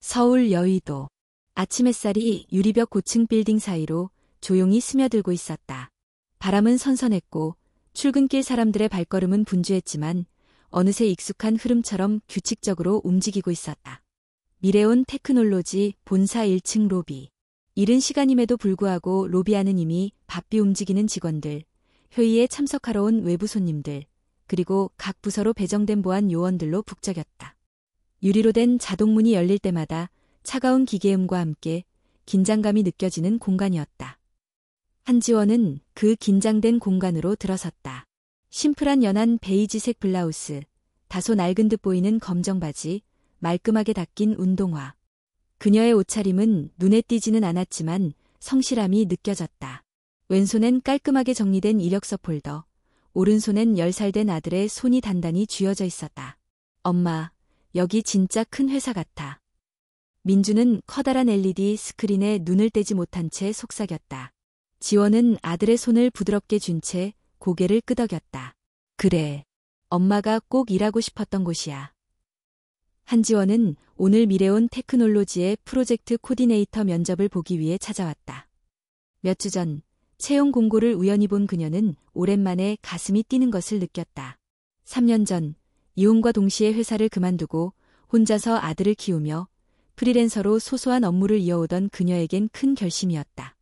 서울 여의도. 아침 햇살이 유리벽 고층 빌딩 사이로 조용히 스며들고 있었다. 바람은 선선했고 출근길 사람들의 발걸음은 분주했지만 어느새 익숙한 흐름처럼 규칙적으로 움직이고 있었다. 미래온 테크놀로지 본사 1층 로비. 이른 시간임에도 불구하고 로비 안은 이미 바삐 움직이는 직원들, 회의에 참석하러 온 외부 손님들, 그리고 각 부서로 배정된 보안 요원들로 북적였다. 유리로 된 자동문이 열릴 때마다 차가운 기계음과 함께 긴장감이 느껴지는 공간이었다. 한지원은 그 긴장된 공간으로 들어섰다. 심플한 연한 베이지색 블라우스, 다소 낡은 듯 보이는 검정 바지, 말끔하게 닦인 운동화. 그녀의 옷차림은 눈에 띄지는 않았지만 성실함이 느껴졌다. 왼손엔 깔끔하게 정리된 이력서 폴더, 오른손엔 10살 된 아들의 손이 단단히 쥐어져 있었다. 엄마, 여기 진짜 큰 회사 같아. 민주는 커다란 LED 스크린에 눈을 떼지 못한 채 속삭였다. 지원은 아들의 손을 부드럽게 쥔 채 고개를 끄덕였다. 그래, 엄마가 꼭 일하고 싶었던 곳이야. 한지원은 오늘 미래온 테크놀로지의 프로젝트 코디네이터 면접을 보기 위해 찾아왔다. 몇 주 전 채용 공고를 우연히 본 그녀는 오랜만에 가슴이 뛰는 것을 느꼈다. 3년 전 이혼과 동시에 회사를 그만두고 혼자서 아들을 키우며 프리랜서로 소소한 업무를 이어오던 그녀에겐 큰 결심이었다.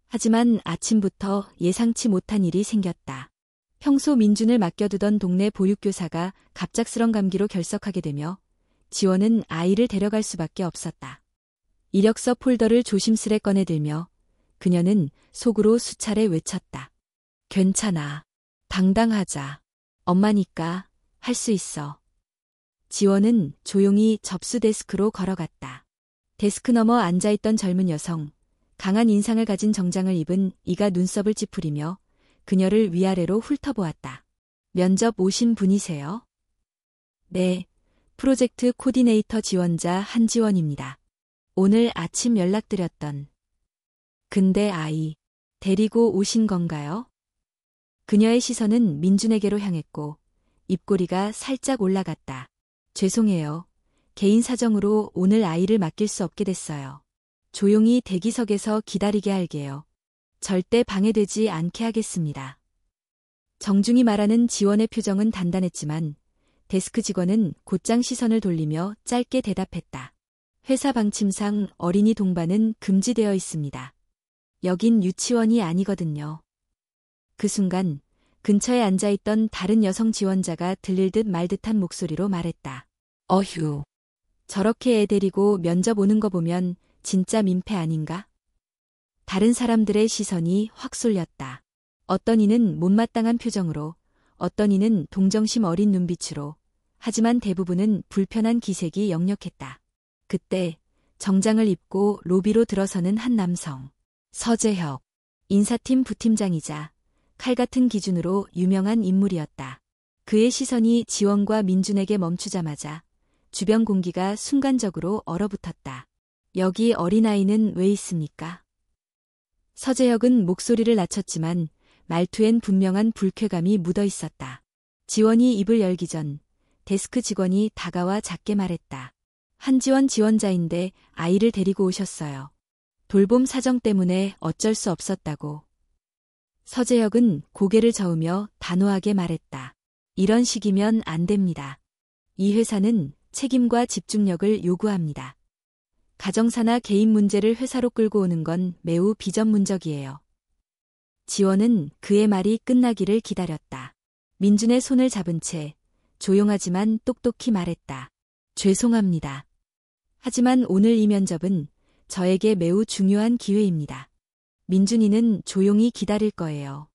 하지만 아침부터 예상치 못한 일이 생겼다. 평소 민준을 맡겨두던 동네 보육교사가 갑작스런 감기로 결석하게 되며 지원은 아이를 데려갈 수밖에 없었다. 이력서 폴더를 조심스레 꺼내들며 그녀는 속으로 수차례 외쳤다. 괜찮아. 당당하자. 엄마니까 할 수 있어. 지원은 조용히 접수 데스크로 걸어갔다. 데스크 너머 앉아있던 젊은 여성, 강한 인상을 가진 정장을 입은 이가 눈썹을 찌푸리며 그녀를 위아래로 훑어보았다. 면접 오신 분이세요? 네, 프로젝트 코디네이터 지원자 한지원입니다. 오늘 아침 연락드렸던. 근데 아이, 데리고 오신 건가요? 그녀의 시선은 민준에게로 향했고 입꼬리가 살짝 올라갔다. 죄송해요. 개인 사정으로 오늘 아이를 맡길 수 없게 됐어요. 조용히 대기석에서 기다리게 할게요. 절대 방해되지 않게 하겠습니다. 정중히 말하는 지원의 표정은 단단했지만 데스크 직원은 곧장 시선을 돌리며 짧게 대답했다. 회사 방침상 어린이 동반은 금지되어 있습니다. 여긴 유치원이 아니거든요. 그 순간 근처에 앉아있던 다른 여성 지원자가 들릴 듯 말 듯한 목소리로 말했다. 어휴. 저렇게 애 데리고 면접 오는 거 보면 진짜 민폐 아닌가? 다른 사람들의 시선이 확 쏠렸다. 어떤 이는 못마땅한 표정으로, 어떤 이는 동정심 어린 눈빛으로, 하지만 대부분은 불편한 기색이 역력했다. 그때 정장을 입고 로비로 들어서는 한 남성. 서재혁. 인사팀 부팀장이자 칼 같은 기준으로 유명한 인물이었다. 그의 시선이 지원과 민준에게 멈추자마자 주변 공기가 순간적으로 얼어붙었다. 여기 어린아이는 왜 있습니까? 서재혁은 목소리를 낮췄지만 말투엔 분명한 불쾌감이 묻어 있었다. 지원이 입을 열기 전 데스크 직원이 다가와 작게 말했다. 한지원 지원자인데 아이를 데리고 오셨어요. 돌봄 사정 때문에 어쩔 수 없었다고. 서재혁은 고개를 저으며 단호하게 말했다. 이런 식이면 안 됩니다. 이 회사는 책임과 집중력을 요구합니다. 가정사나 개인 문제를 회사로 끌고 오는 건 매우 비전문적이에요. 지원은 그의 말이 끝나기를 기다렸다. 민준의 손을 잡은 채 조용하지만 똑똑히 말했다. 죄송합니다. 하지만 오늘 이 면접은 저에게 매우 중요한 기회입니다. 민준이는 조용히 기다릴 거예요.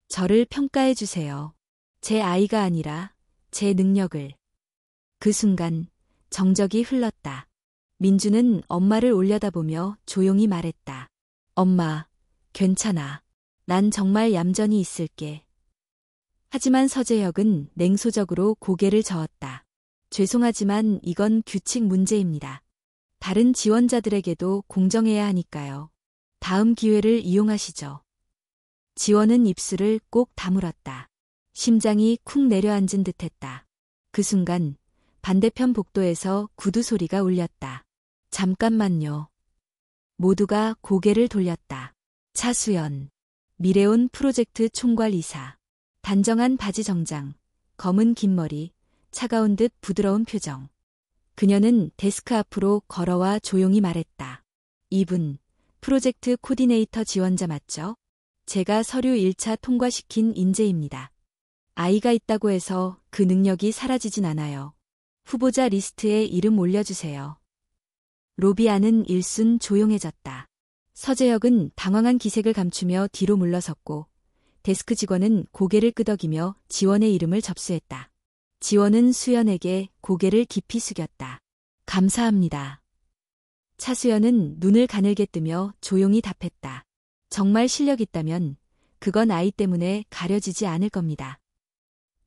저를 평가해 주세요. 제 아이가 아니라 제 능력을. 그 순간 정적이 흘렀다. 민준은 엄마를 올려다보며 조용히 말했다. 엄마, 괜찮아. 난 정말 얌전히 있을게. 하지만 서재혁은 냉소적으로 고개를 저었다. 죄송하지만 이건 규칙 문제입니다. 다른 지원자들에게도 공정해야 하니까요. 다음 기회를 이용하시죠. 지원은 입술을 꼭 다물었다. 심장이 쿵 내려앉은 듯했다. 그 순간 반대편 복도에서 구두 소리가 울렸다. 잠깐만요. 모두가 고개를 돌렸다. 차수연, 미래온 프로젝트 총괄이사. 단정한 바지 정장, 검은 긴 머리, 차가운 듯 부드러운 표정. 그녀는 데스크 앞으로 걸어와 조용히 말했다. 이분, 프로젝트 코디네이터 지원자 맞죠? 제가 서류 1차 통과시킨 인재입니다. 아이가 있다고 해서 그 능력이 사라지진 않아요. 후보자 리스트에 이름 올려주세요. 로비 안은 일순 조용해졌다. 서재혁은 당황한 기색을 감추며 뒤로 물러섰고 데스크 직원은 고개를 끄덕이며 지원의 이름을 접수했다. 지원은 수연에게 고개를 깊이 숙였다. 감사합니다. 차수연은 눈을 가늘게 뜨며 조용히 답했다. 정말 실력 있다면 그건 아이 때문에 가려지지 않을 겁니다.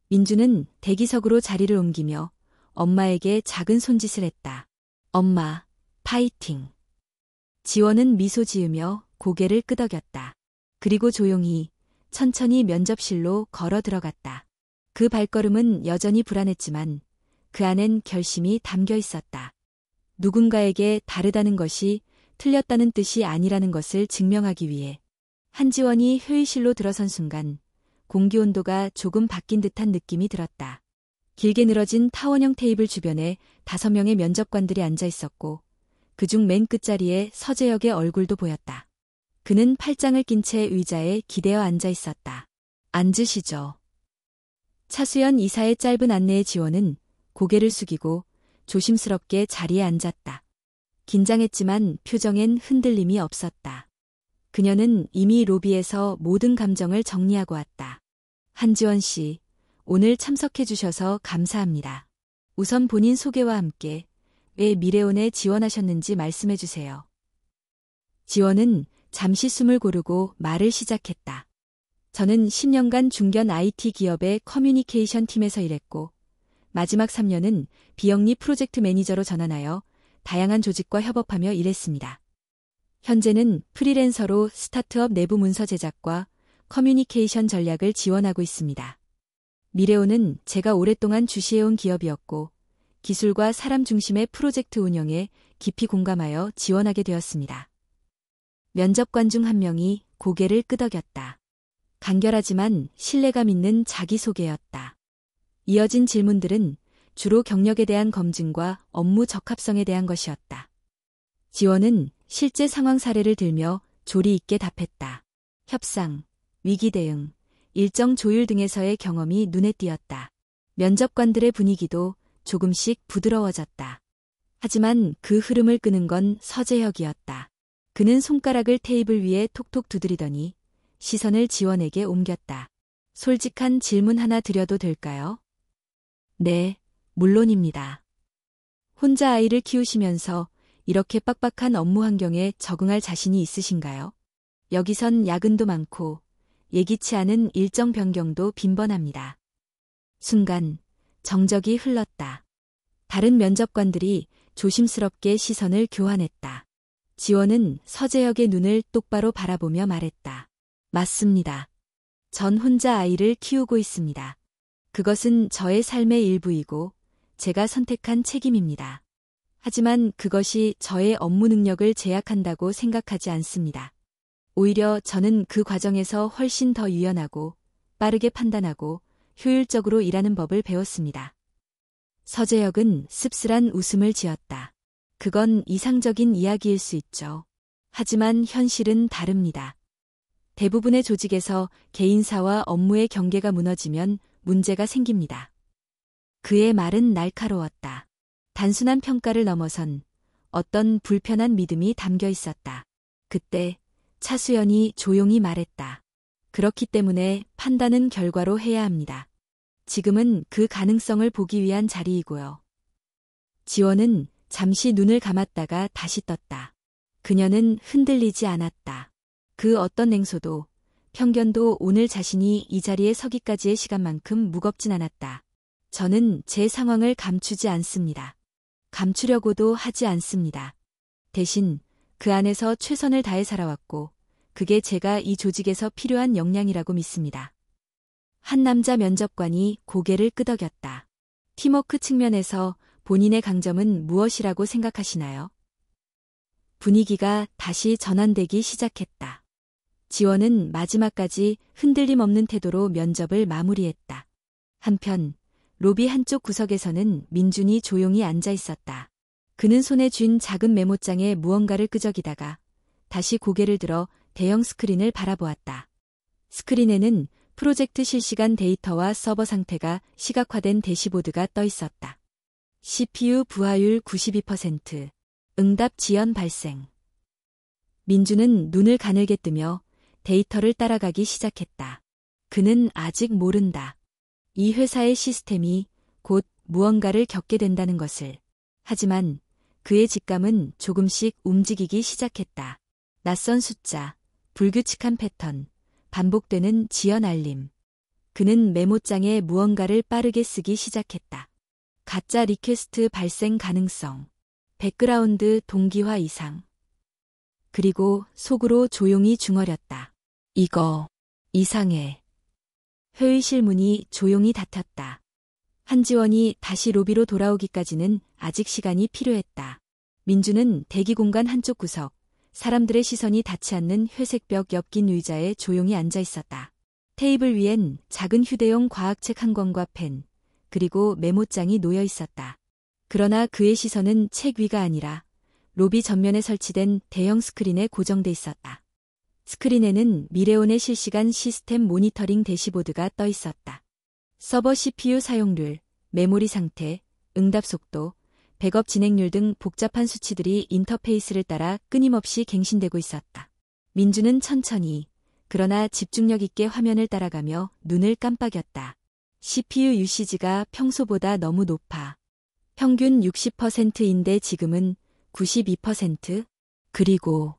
민주는 대기석으로 자리를 옮기며 엄마에게 작은 손짓을 했다. 엄마, 파이팅. 지원은 미소 지으며 고개를 끄덕였다. 그리고 조용히, 천천히 면접실로 걸어 들어갔다. 그 발걸음은 여전히 불안했지만 그 안엔 결심이 담겨 있었다. 누군가에게 다르다는 것이 틀렸다는 뜻이 아니라는 것을 증명하기 위해. 한지원이 회의실로 들어선 순간 공기 온도가 조금 바뀐 듯한 느낌이 들었다. 길게 늘어진 타원형 테이블 주변에 5명의 면접관들이 앉아 있었고 그중 맨 끝자리에 서재혁의 얼굴도 보였다. 그는 팔짱을 낀 채 의자에 기대어 앉아 있었다. 앉으시죠. 차수연 이사의 짧은 안내에 지원은 고개를 숙이고 조심스럽게 자리에 앉았다. 긴장했지만 표정엔 흔들림이 없었다. 그녀는 이미 로비에서 모든 감정을 정리하고 왔다. 한지원 씨, 오늘 참석해 주셔서 감사합니다. 우선 본인 소개와 함께 왜 미래온에 지원하셨는지 말씀해 주세요. 지원은 잠시 숨을 고르고 말을 시작했다. 저는 10년간 중견 IT 기업의 커뮤니케이션 팀에서 일했고 마지막 3년은 비영리 프로젝트 매니저로 전환하여 다양한 조직과 협업하며 일했습니다. 현재는 프리랜서로 스타트업 내부 문서 제작과 커뮤니케이션 전략을 지원하고 있습니다. 미래온은 제가 오랫동안 주시해온 기업이었고 기술과 사람 중심의 프로젝트 운영에 깊이 공감하여 지원하게 되었습니다. 면접관 중 한 명이 고개를 끄덕였다. 간결하지만 신뢰감 있는 자기소개였다. 이어진 질문들은 주로 경력에 대한 검증과 업무 적합성에 대한 것이었다. 지원은 실제 상황 사례를 들며 조리 있게 답했다. 협상, 위기 대응, 일정 조율 등에서의 경험이 눈에 띄었다. 면접관들의 분위기도 조금씩 부드러워졌다. 하지만 그 흐름을 끄는 건 서재혁이었다. 그는 손가락을 테이블 위에 톡톡 두드리더니 시선을 지원에게 옮겼다. 솔직한 질문 하나 드려도 될까요? 네, 물론입니다. 혼자 아이를 키우시면서 이렇게 빡빡한 업무 환경에 적응할 자신이 있으신가요? 여기선 야근도 많고 예기치 않은 일정 변경도 빈번합니다. 순간 정적이 흘렀다. 다른 면접관들이 조심스럽게 시선을 교환했다. 지원은 서재혁의 눈을 똑바로 바라보며 말했다. 맞습니다. 전 혼자 아이를 키우고 있습니다. 그것은 저의 삶의 일부이고 제가 선택한 책임입니다. 하지만 그것이 저의 업무 능력을 제약한다고 생각하지 않습니다. 오히려 저는 그 과정에서 훨씬 더 유연하고 빠르게 판단하고 효율적으로 일하는 법을 배웠습니다. 서재혁은 씁쓸한 웃음을 지었다. 그건 이상적인 이야기일 수 있죠. 하지만 현실은 다릅니다. 대부분의 조직에서 개인사와 업무의 경계가 무너지면 문제가 생깁니다. 그의 말은 날카로웠다. 단순한 평가를 넘어선 어떤 불편한 믿음이 담겨 있었다. 그때 차수연이 조용히 말했다. 그렇기 때문에 판단은 결과로 해야 합니다. 지금은 그 가능성을 보기 위한 자리이고요. 지원은 잠시 눈을 감았다가 다시 떴다. 그녀는 흔들리지 않았다. 그 어떤 냉소도, 편견도 오늘 자신이 이 자리에 서기까지의 시간만큼 무겁진 않았다. 저는 제 상황을 감추지 않습니다. 감추려고도 하지 않습니다. 대신 그 안에서 최선을 다해 살아왔고 그게 제가 이 조직에서 필요한 역량이라고 믿습니다. 한 남자 면접관이 고개를 끄덕였다. 팀워크 측면에서 본인의 강점은 무엇이라고 생각하시나요? 분위기가 다시 전환되기 시작했다. 지원은 마지막까지 흔들림 없는 태도로 면접을 마무리했다. 한편 로비 한쪽 구석에서는 민준이 조용히 앉아 있었다. 그는 손에 쥔 작은 메모장에 무언가를 끄적이다가 다시 고개를 들어 대형 스크린을 바라보았다. 스크린에는 프로젝트 실시간 데이터와 서버 상태가 시각화된 대시보드가 떠 있었다. CPU 부하율 92%, 응답 지연 발생. 민준은 눈을 가늘게 뜨며 데이터를 따라가기 시작했다. 그는 아직 모른다. 이 회사의 시스템이 곧 무언가를 겪게 된다는 것을. 하지만 그의 직감은 조금씩 움직이기 시작했다. 낯선 숫자, 불규칙한 패턴, 반복되는 지연 알림. 그는 메모장에 무언가를 빠르게 쓰기 시작했다. 가짜 리퀘스트 발생 가능성, 백그라운드 동기화 이상. 그리고 속으로 조용히 중얼였다. 이거 이상해. 회의실 문이 조용히 닫혔다. 한지원이 다시 로비로 돌아오기까지는 아직 시간이 필요했다. 민주는 대기 공간 한쪽 구석, 사람들의 시선이 닿지 않는 회색벽 옆 긴 의자에 조용히 앉아 있었다. 테이블 위엔 작은 휴대용 과학책 한 권과 펜, 그리고 메모장이 놓여 있었다. 그러나 그의 시선은 책 위가 아니라 로비 전면에 설치된 대형 스크린에 고정돼 있었다. 스크린에는 미래온의 실시간 시스템 모니터링 대시보드가 떠 있었다. 서버 CPU 사용률, 메모리 상태, 응답 속도, 백업 진행률 등 복잡한 수치들이 인터페이스를 따라 끊임없이 갱신되고 있었다. 민주는 천천히, 그러나 집중력 있게 화면을 따라가며 눈을 깜빡였다. CPU 유시지가 평소보다 너무 높아. 평균 60%인데 지금은 92%? 그리고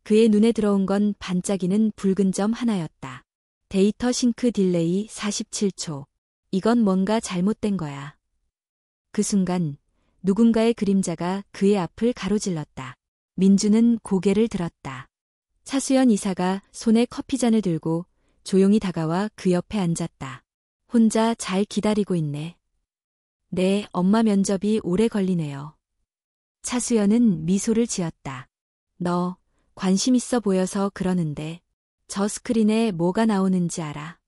그의 눈에 들어온 건 반짝이는 붉은 점 하나였다. 데이터 싱크 딜레이 47초. 이건 뭔가 잘못된 거야. 그 순간 누군가의 그림자가 그의 앞을 가로질렀다. 민주는 고개를 들었다. 차수연 이사가 손에 커피잔을 들고 조용히 다가와 그 옆에 앉았다. 혼자 잘 기다리고 있네. 네, 엄마 면접이 오래 걸리네요. 차수연은 미소를 지었다. 너 관심 있어 보여서 그러는데 저 스크린에 뭐가 나오는지 알아?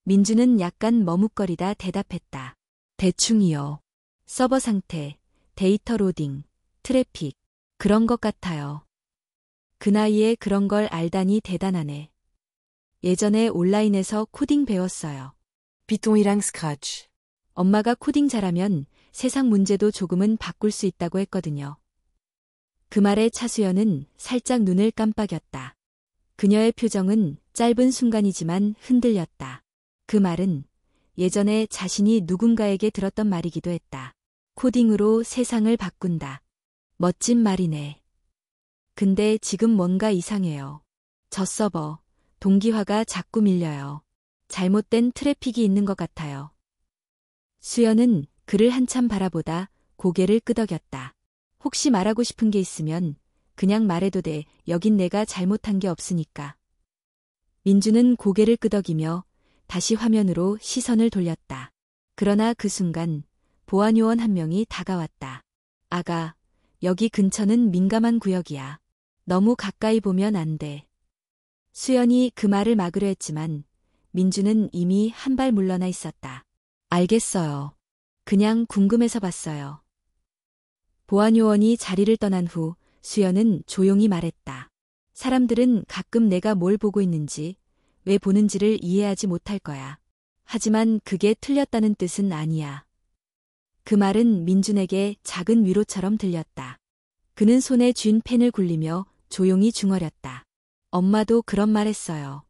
민주는 약간 머뭇거리다 대답했다. 대충이요. 서버 상태, 데이터 로딩, 트래픽, 그런 것 같아요. 그 나이에 그런 걸 알다니 대단하네. 예전에 온라인에서 코딩 배웠어요. Python이랑 스크래치. 엄마가 코딩 잘하면 세상 문제도 조금은 바꿀 수 있다고 했거든요. 그 말에 차수연은 살짝 눈을 깜빡였다. 그녀의 표정은 짧은 순간이지만 흔들렸다. 그 말은 예전에 자신이 누군가에게 들었던 말이기도 했다. 코딩으로 세상을 바꾼다. 멋진 말이네. 근데 지금 뭔가 이상해요. 저 서버, 동기화가 자꾸 밀려요. 잘못된 트래픽이 있는 것 같아요. 수연은 그를 한참 바라보다 고개를 끄덕였다. 혹시 말하고 싶은 게 있으면 그냥 말해도 돼. 여긴 내가 잘못한 게 없으니까. 민주는 고개를 끄덕이며 다시 화면으로 시선을 돌렸다. 그러나 그 순간 보안요원 한 명이 다가왔다. 아가, 여기 근처는 민감한 구역이야. 너무 가까이 보면 안 돼. 수연이 그 말을 막으려 했지만 민주는 이미 한 발 물러나 있었다. 알겠어요. 그냥 궁금해서 봤어요. 보안요원이 자리를 떠난 후 수연은 조용히 말했다. 사람들은 가끔 내가 뭘 보고 있는지, 왜 보는지를 이해하지 못할 거야. 하지만 그게 틀렸다는 뜻은 아니야. 그 말은 민준에게 작은 위로처럼 들렸다. 그는 손에 쥔 펜을 굴리며 조용히 중얼였다. 엄마도 그런 말 했어요.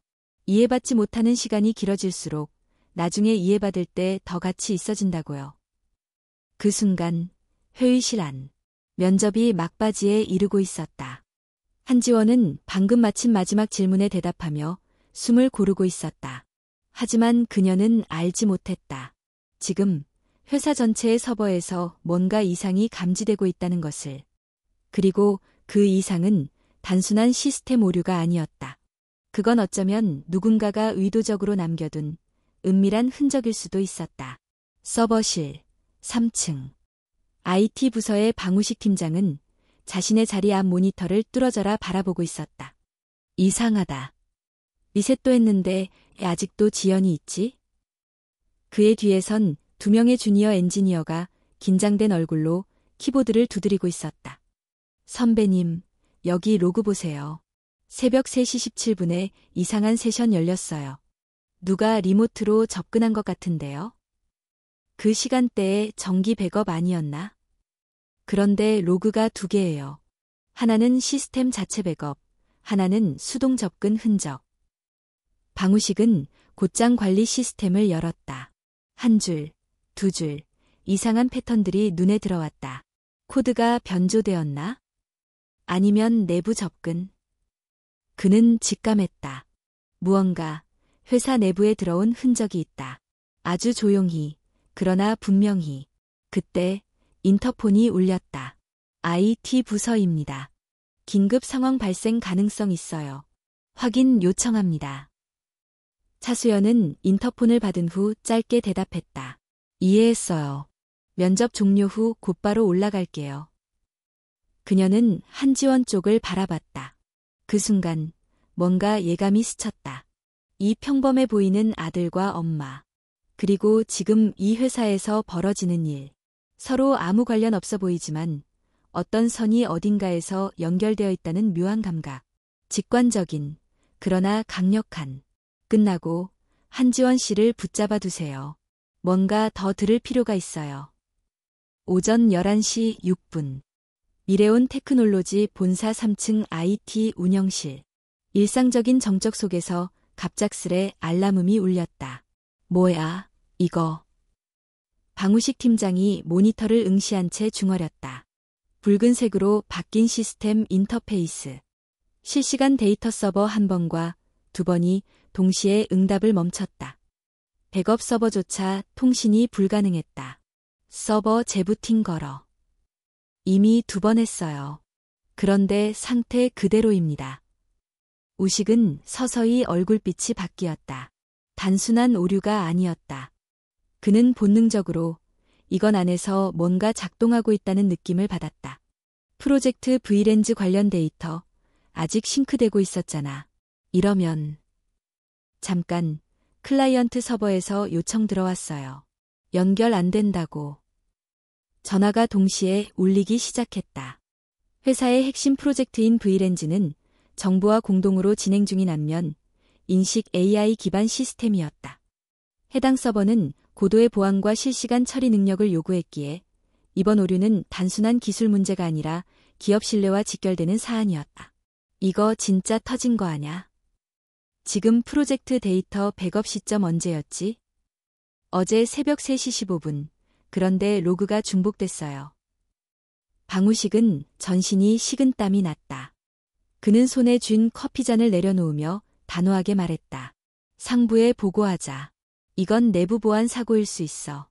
이해받지 못하는 시간이 길어질수록 나중에 이해받을 때 더 같이 있어진다고요. 그 순간 회의실 안, 면접이 막바지에 이르고 있었다. 한지원은 방금 마친 마지막 질문에 대답하며 숨을 고르고 있었다. 하지만 그녀는 알지 못했다. 지금 회사 전체의 서버에서 뭔가 이상이 감지되고 있다는 것을. 그리고 그 이상은 단순한 시스템 오류가 아니었다. 그건 어쩌면 누군가가 의도적으로 남겨둔 은밀한 흔적일 수도 있었다. 서버실 3층. IT 부서의 방우식 팀장은 자신의 자리 앞 모니터를 뚫어져라 바라보고 있었다. 이상하다. 리셋도 했는데 아직도 지연이 있지? 그의 뒤에선 2명의 주니어 엔지니어가 긴장된 얼굴로 키보드를 두드리고 있었다. 선배님, 여기 로그 보세요. 새벽 3시 17분에 이상한 세션 열렸어요. 누가 리모트로 접근한 것 같은데요? 그 시간대에 정기 백업 아니었나? 그런데 로그가 2개예요. 하나는 시스템 자체 백업, 하나는 수동 접근 흔적. 방우식은 곧장 관리 시스템을 열었다. 1줄, 2줄, 이상한 패턴들이 눈에 들어왔다. 코드가 변조되었나? 아니면 내부 접근? 그는 직감했다. 무언가 회사 내부에 들어온 흔적이 있다. 아주 조용히, 그러나 분명히. 그때 인터폰이 울렸다. IT 부서입니다. 긴급 상황 발생 가능성 있어요. 확인 요청합니다. 차수연은 인터폰을 받은 후 짧게 대답했다. 이해했어요. 면접 종료 후 곧바로 올라갈게요. 그녀는 한지원 쪽을 바라봤다. 그 순간 뭔가 예감이 스쳤다. 이 평범해 보이는 아들과 엄마, 그리고 지금 이 회사에서 벌어지는 일. 서로 아무 관련 없어 보이지만 어떤 선이 어딘가에서 연결되어 있다는 묘한 감각. 직관적인, 그러나 강력한. 끝나고 한지원 씨를 붙잡아 두세요. 뭔가 더 들을 필요가 있어요. 오전 11시 6분. 미래온 테크놀로지 본사 3층 IT 운영실. 일상적인 정적 속에서 갑작스레 알람음이 울렸다. 뭐야, 이거. 방우식 팀장이 모니터를 응시한 채 중얼였다. 붉은색으로 바뀐 시스템 인터페이스. 실시간 데이터 서버 1번과 2번이 동시에 응답을 멈췄다. 백업 서버조차 통신이 불가능했다. 서버 재부팅 걸어. 이미 2번 했어요. 그런데 상태 그대로입니다. 우식은 서서히 얼굴빛이 바뀌었다. 단순한 오류가 아니었다. 그는 본능적으로 이건 안에서 뭔가 작동하고 있다는 느낌을 받았다. 프로젝트 V렌즈 관련 데이터 아직 싱크되고 있었잖아. 이러면 잠깐 클라이언트 서버에서 요청 들어왔어요. 연결 안 된다고. 전화가 동시에 울리기 시작했다. 회사의 핵심 프로젝트인 V렌즈는 정부와 공동으로 진행 중인 안면 인식 AI 기반 시스템이었다. 해당 서버는 고도의 보안과 실시간 처리 능력을 요구했기에 이번 오류는 단순한 기술 문제가 아니라 기업 신뢰와 직결되는 사안이었다. 이거 진짜 터진 거 아냐? 지금 프로젝트 데이터 백업 시점 언제였지? 어제 새벽 3시 15분. 그런데 로그가 중복됐어요. 방우식은 전신이 식은땀이 났다. 그는 손에 쥔 커피잔을 내려놓으며 단호하게 말했다. 상부에 보고하자. 이건 내부 보안 사고일 수 있어.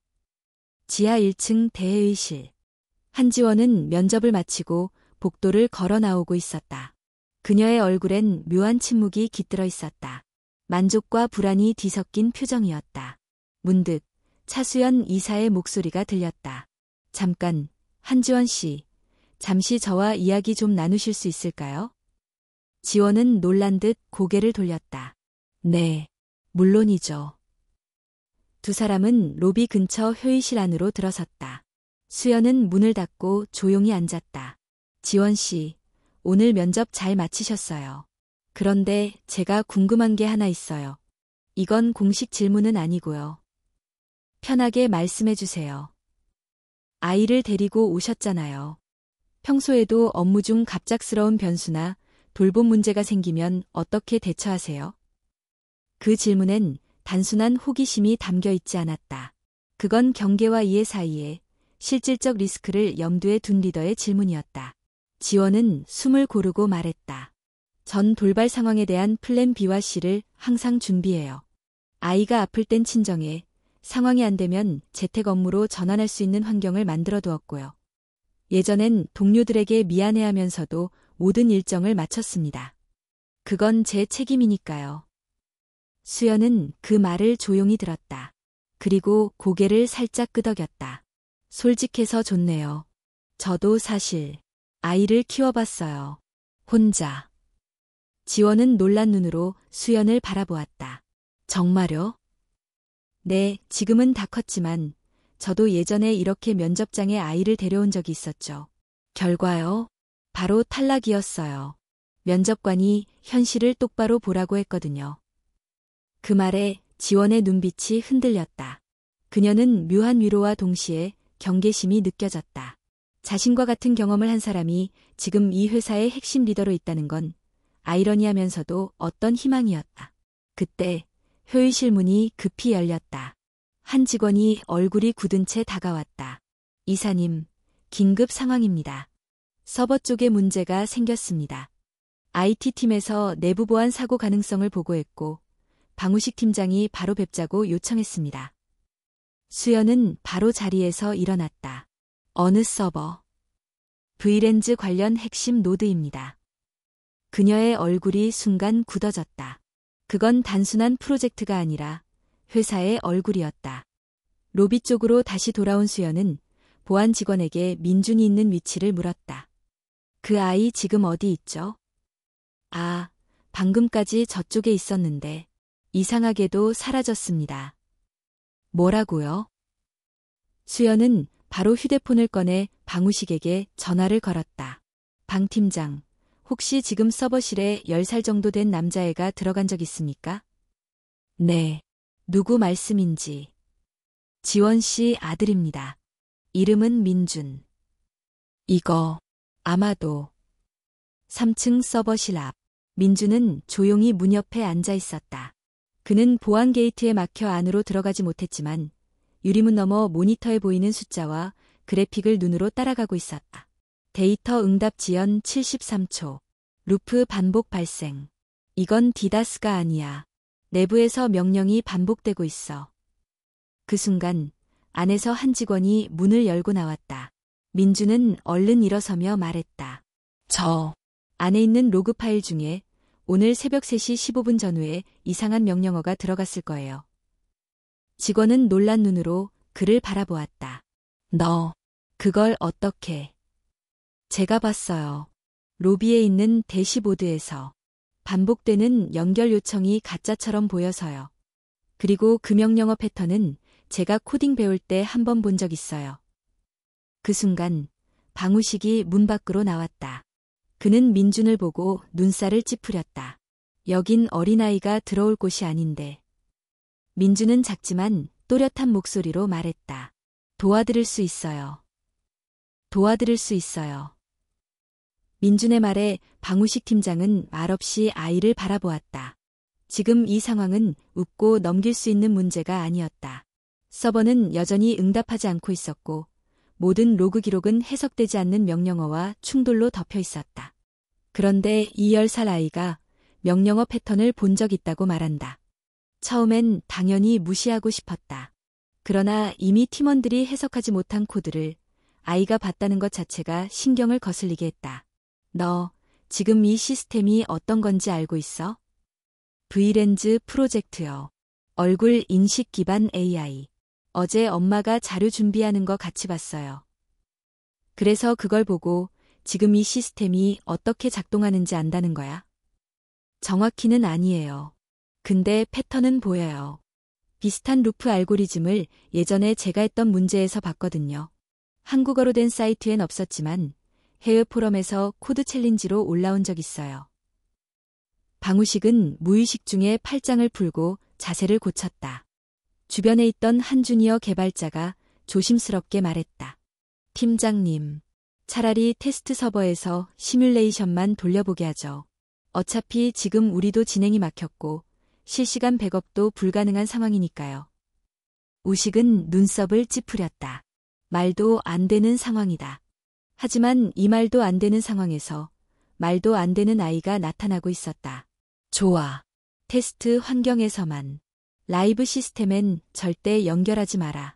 지하 1층 대회의실. 한지원은 면접을 마치고 복도를 걸어 나오고 있었다. 그녀의 얼굴엔 묘한 침묵이 깃들어 있었다. 만족과 불안이 뒤섞인 표정이었다. 문득 차수연 이사의 목소리가 들렸다. 잠깐, 한지원 씨, 잠시 저와 이야기 좀 나누실 수 있을까요? 지원은 놀란 듯 고개를 돌렸다. 네, 물론이죠. 두 사람은 로비 근처 회의실 안으로 들어섰다. 수연은 문을 닫고 조용히 앉았다. 지원 씨, 오늘 면접 잘 마치셨어요. 그런데 제가 궁금한 게 하나 있어요. 이건 공식 질문은 아니고요. 편하게 말씀해 주세요. 아이를 데리고 오셨잖아요. 평소에도 업무 중 갑작스러운 변수나 돌봄 문제가 생기면 어떻게 대처하세요? 그 질문엔 단순한 호기심이 담겨 있지 않았다. 그건 경계와 이해 사이에 실질적 리스크를 염두에 둔 리더의 질문이었다. 지원은 숨을 고르고 말했다. 전 돌발 상황에 대한 플랜 B와 C를 항상 준비해요. 아이가 아플 땐 친정에, 상황이 안 되면 재택 업무로 전환할 수 있는 환경을 만들어 두었고요. 예전엔 동료들에게 미안해하면서도 모든 일정을 마쳤습니다. 그건 제 책임이니까요. 수연은 그 말을 조용히 들었다. 그리고 고개를 살짝 끄덕였다. 솔직해서 좋네요. 저도 사실 아이를 키워봤어요. 혼자. 지원은 놀란 눈으로 수연을 바라보았다. 정말요? 네, 지금은 다 컸지만 저도 예전에 이렇게 면접장에 아이를 데려온 적이 있었죠. 결과요? 바로 탈락이었어요. 면접관이 현실을 똑바로 보라고 했거든요. 그 말에 지원의 눈빛이 흔들렸다. 그녀는 묘한 위로와 동시에 경계심이 느껴졌다. 자신과 같은 경험을 한 사람이 지금 이 회사의 핵심 리더로 있다는 건 아이러니하면서도 어떤 희망이었다. 그때 회의실 문이 급히 열렸다. 한 직원이 얼굴이 굳은 채 다가왔다. 이사님, 긴급 상황입니다. 서버 쪽에 문제가 생겼습니다. IT팀에서 내부 보안 사고 가능성을 보고했고 방우식 팀장이 바로 뵙자고 요청했습니다. 수연은 바로 자리에서 일어났다. 어느 서버? V랜즈 관련 핵심 노드입니다. 그녀의 얼굴이 순간 굳어졌다. 그건 단순한 프로젝트가 아니라 회사의 얼굴이었다. 로비 쪽으로 다시 돌아온 수연은 보안 직원에게 민준이 있는 위치를 물었다. 그 아이 지금 어디 있죠? 아, 방금까지 저쪽에 있었는데 이상하게도 사라졌습니다. 뭐라고요? 수연은 바로 휴대폰을 꺼내 방우식에게 전화를 걸었다. 방 팀장, 혹시 지금 서버실에 10살 정도 된 남자애가 들어간 적 있습니까? 네. 누구 말씀인지. 지원 씨 아들입니다. 이름은 민준. 이거 아마도 3층 서버실 앞. 민준은 조용히 문 옆에 앉아 있었다. 그는 보안 게이트에 막혀 안으로 들어가지 못했지만 유리문 너머 모니터에 보이는 숫자와 그래픽을 눈으로 따라가고 있었다. 데이터 응답 지연 73초. 루프 반복 발생. 이건 디다스가 아니야. 내부에서 명령이 반복되고 있어. 그 순간 안에서 한 직원이 문을 열고 나왔다. 민준은 얼른 일어서며 말했다. 저 안에 있는 로그 파일 중에 오늘 새벽 3시 15분 전후에 이상한 명령어가 들어갔을 거예요. 직원은 놀란 눈으로 그를 바라보았다. 너 그걸 어떻게? 제가 봤어요. 로비에 있는 대시보드에서 반복되는 연결 요청이 가짜처럼 보여서요. 그리고 그 명령어 패턴은 제가 코딩 배울 때 한 번 본 적 있어요. 그 순간 방우식이 문 밖으로 나왔다. 그는 민준을 보고 눈살을 찌푸렸다. 여긴 어린아이가 들어올 곳이 아닌데. 민준은 작지만 또렷한 목소리로 말했다. 도와드릴 수 있어요. 도와드릴 수 있어요. 민준의 말에 방우식 팀장은 말없이 아이를 바라보았다. 지금 이 상황은 웃고 넘길 수 있는 문제가 아니었다. 서버는 여전히 응답하지 않고 있었고 모든 로그 기록은 해석되지 않는 명령어와 충돌로 덮여 있었다. 그런데 이 10살 아이가 명령어 패턴을 본 적 있다고 말한다. 처음엔 당연히 무시하고 싶었다. 그러나 이미 팀원들이 해석하지 못한 코드를 아이가 봤다는 것 자체가 신경을 거슬리게 했다. 너 지금 이 시스템이 어떤 건지 알고 있어? V랜즈 프로젝트요. 얼굴 인식 기반 AI. 어제 엄마가 자료 준비하는 거 같이 봤어요. 그래서 그걸 보고 지금 이 시스템이 어떻게 작동하는지 안다는 거야? 정확히는 아니에요. 근데 패턴은 보여요. 비슷한 루프 알고리즘을 예전에 제가 했던 문제에서 봤거든요. 한국어로 된 사이트엔 없었지만 해외 포럼에서 코드 챌린지로 올라온 적 있어요. 방우식은 무의식 중에 팔짱을 풀고 자세를 고쳤다. 주변에 있던 한 주니어 개발자가 조심스럽게 말했다. 팀장님, 차라리 테스트 서버에서 시뮬레이션만 돌려보게 하죠. 어차피 지금 우리도 진행이 막혔고 실시간 백업도 불가능한 상황이니까요. 우식은 눈썹을 찌푸렸다. 말도 안 되는 상황이다. 하지만 이 말도 안 되는 상황에서 말도 안 되는 아이가 나타나고 있었다. 좋아. 테스트 환경에서만. 라이브 시스템엔 절대 연결하지 마라.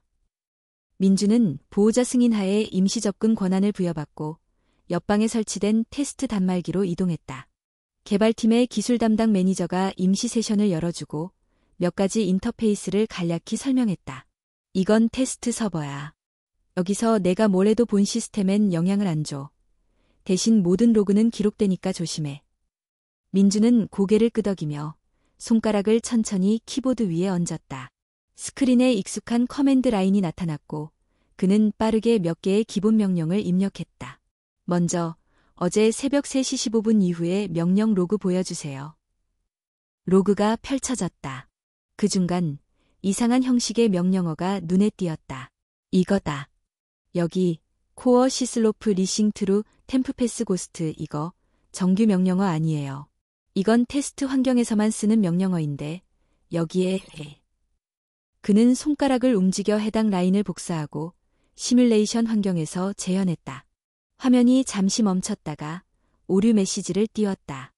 민준은 보호자 승인하에 임시 접근 권한을 부여받고 옆방에 설치된 테스트 단말기로 이동했다. 개발팀의 기술 담당 매니저가 임시 세션을 열어주고 몇 가지 인터페이스를 간략히 설명했다. 이건 테스트 서버야. 여기서 내가 뭘 해도 본 시스템엔 영향을 안 줘. 대신 모든 로그는 기록되니까 조심해. 민주는 고개를 끄덕이며 손가락을 천천히 키보드 위에 얹었다. 스크린에 익숙한 커맨드 라인이 나타났고 그는 빠르게 몇 개의 기본 명령을 입력했다. 먼저 어제 새벽 3시 15분 이후에 명령 로그 보여주세요. 로그가 펼쳐졌다. 그 중간 이상한 형식의 명령어가 눈에 띄었다. 이거다. 여기 코어 시슬로프 리싱 트루 템프패스 고스트 이거 정규 명령어 아니에요. 이건 테스트 환경에서만 쓰는 명령어인데 여기에 해. 그는 손가락을 움직여 해당 라인을 복사하고 시뮬레이션 환경에서 재현했다. 화면이 잠시 멈췄다가 오류 메시지를 띄웠다.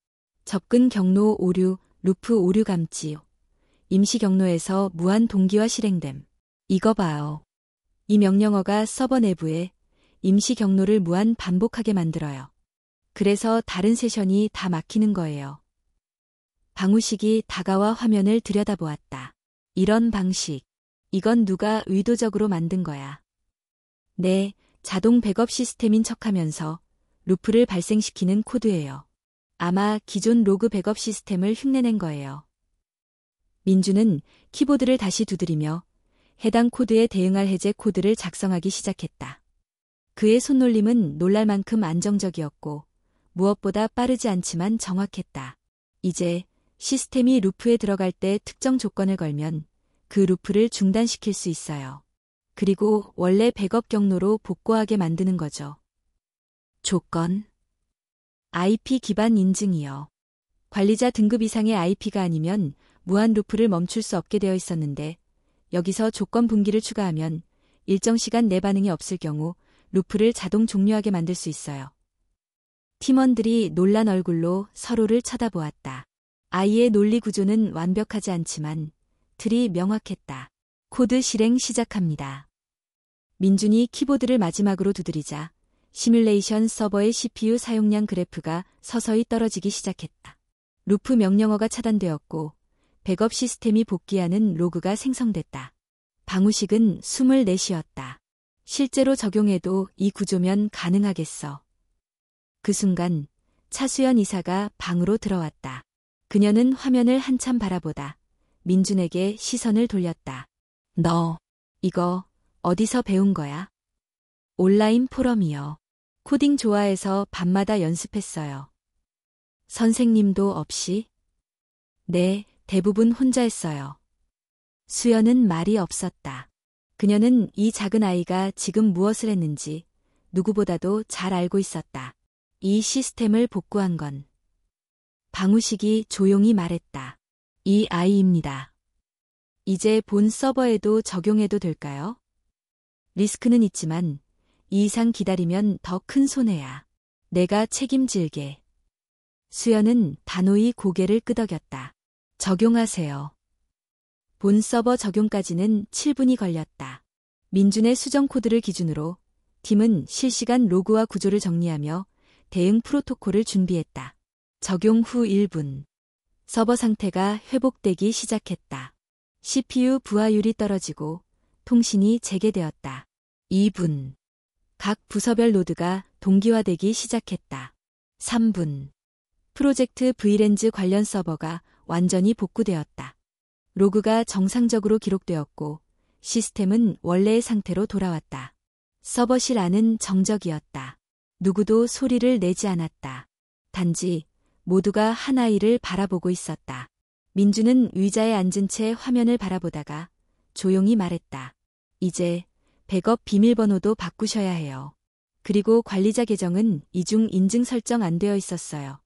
접근 경로 오류, 루프 오류 감지. 임시 경로에서 무한 동기화 실행됨. 이거 봐요. 이 명령어가 서버 내부에 임시 경로를 무한 반복하게 만들어요. 그래서 다른 세션이 다 막히는 거예요. 방우식이 다가와 화면을 들여다보았다. 이런 방식. 이건 누가 의도적으로 만든 거야. 네, 자동 백업 시스템인 척하면서 루프를 발생시키는 코드예요. 아마 기존 로그 백업 시스템을 흉내낸 거예요. 민주는 키보드를 다시 두드리며 해당 코드에 대응할 해제 코드를 작성하기 시작했다. 그의 손놀림은 놀랄 만큼 안정적이었고 무엇보다 빠르지 않지만 정확했다. 이제 시스템이 루프에 들어갈 때 특정 조건을 걸면 그 루프를 중단시킬 수 있어요. 그리고 원래 백업 경로로 복구하게 만드는 거죠. 조건. IP 기반 인증이요. 관리자 등급 이상의 IP가 아니면 무한 루프를 멈출 수 없게 되어 있었는데 여기서 조건 분기를 추가하면 일정 시간 내 반응이 없을 경우 루프를 자동 종료하게 만들 수 있어요. 팀원들이 놀란 얼굴로 서로를 쳐다보았다. 아이의 논리 구조는 완벽하지 않지만 틀이 명확했다. 코드 실행 시작합니다. 민준이 키보드를 마지막으로 두드리자 시뮬레이션 서버의 CPU 사용량 그래프가 서서히 떨어지기 시작했다. 루프 명령어가 차단되었고 백업 시스템이 복귀하는 로그가 생성됐다. 방우식은 숨을 내쉬었다. 실제로 적용해도 이 구조면 가능하겠어. 그 순간 차수연 이사가 방으로 들어왔다. 그녀는 화면을 한참 바라보다 민준에게 시선을 돌렸다. 너, 이거 어디서 배운 거야? 온라인 포럼이요. 코딩 좋아해서 밤마다 연습했어요. 선생님도 없이? 네, 대부분 혼자 했어요. 수연은 말이 없었다. 그녀는 이 작은 아이가 지금 무엇을 했는지 누구보다도 잘 알고 있었다. 이 시스템을 복구한 건 방우식이 조용히 말했다. 이 아이입니다. 이제 본 서버에도 적용해도 될까요? 리스크는 있지만 이 이상 기다리면 더 큰 손해야. 내가 책임질게. 수연은 단호히 고개를 끄덕였다. 적용하세요. 본 서버 적용까지는 7분이 걸렸다. 민준의 수정 코드를 기준으로 팀은 실시간 로그와 구조를 정리하며 대응 프로토콜을 준비했다. 적용 후 1분. 서버 상태가 회복되기 시작했다. CPU 부하율이 떨어지고 통신이 재개되었다. 2분. 각 부서별 노드가 동기화되기 시작했다. 3분. 프로젝트 V렌즈 관련 서버가 완전히 복구되었다. 로그가 정상적으로 기록되었고 시스템은 원래의 상태로 돌아왔다. 서버실 안은 정적이었다. 누구도 소리를 내지 않았다. 단지 모두가 한 아이를 바라보고 있었다. 민주는 의자에 앉은 채 화면을 바라보다가 조용히 말했다. 이제 백업 비밀번호도 바꾸셔야 해요. 그리고 관리자 계정은 이중 인증 설정 안 되어 있었어요.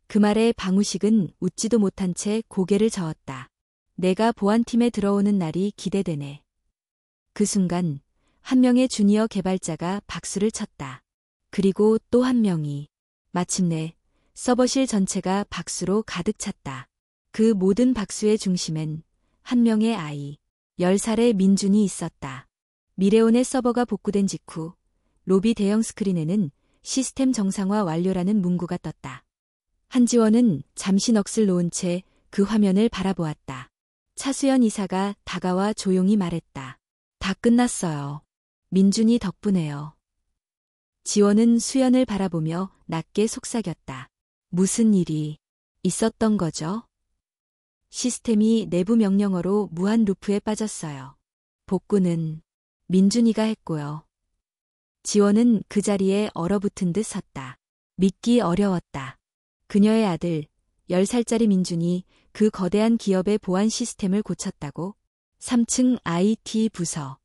그 말에 방우식은 웃지도 못한 채 고개를 저었다. 내가 보안팀에 들어오는 날이 기대되네. 그 순간 한 명의 주니어 개발자가 박수를 쳤다. 그리고 또 한 명이. 마침내 서버실 전체가 박수로 가득 찼다. 그 모든 박수의 중심엔 한 명의 아이, 10살의 민준이 있었다. 미래온의 서버가 복구된 직후 로비 대형 스크린에는 시스템 정상화 완료라는 문구가 떴다. 한지원은 잠시 넋을 놓은 채 그 화면을 바라보았다. 차수연 이사가 다가와 조용히 말했다. 다 끝났어요. 민준이 덕분에요. 지원은 수연을 바라보며 낮게 속삭였다. 무슨 일이 있었던 거죠? 시스템이 내부 명령어로 무한 루프에 빠졌어요. 복구는 민준이가 했고요. 지원은 그 자리에 얼어붙은 듯 섰다. 믿기 어려웠다. 그녀의 아들, 10살짜리 민준이 그 거대한 기업의 보안 시스템을 고쳤다고? 3층 IT 부서.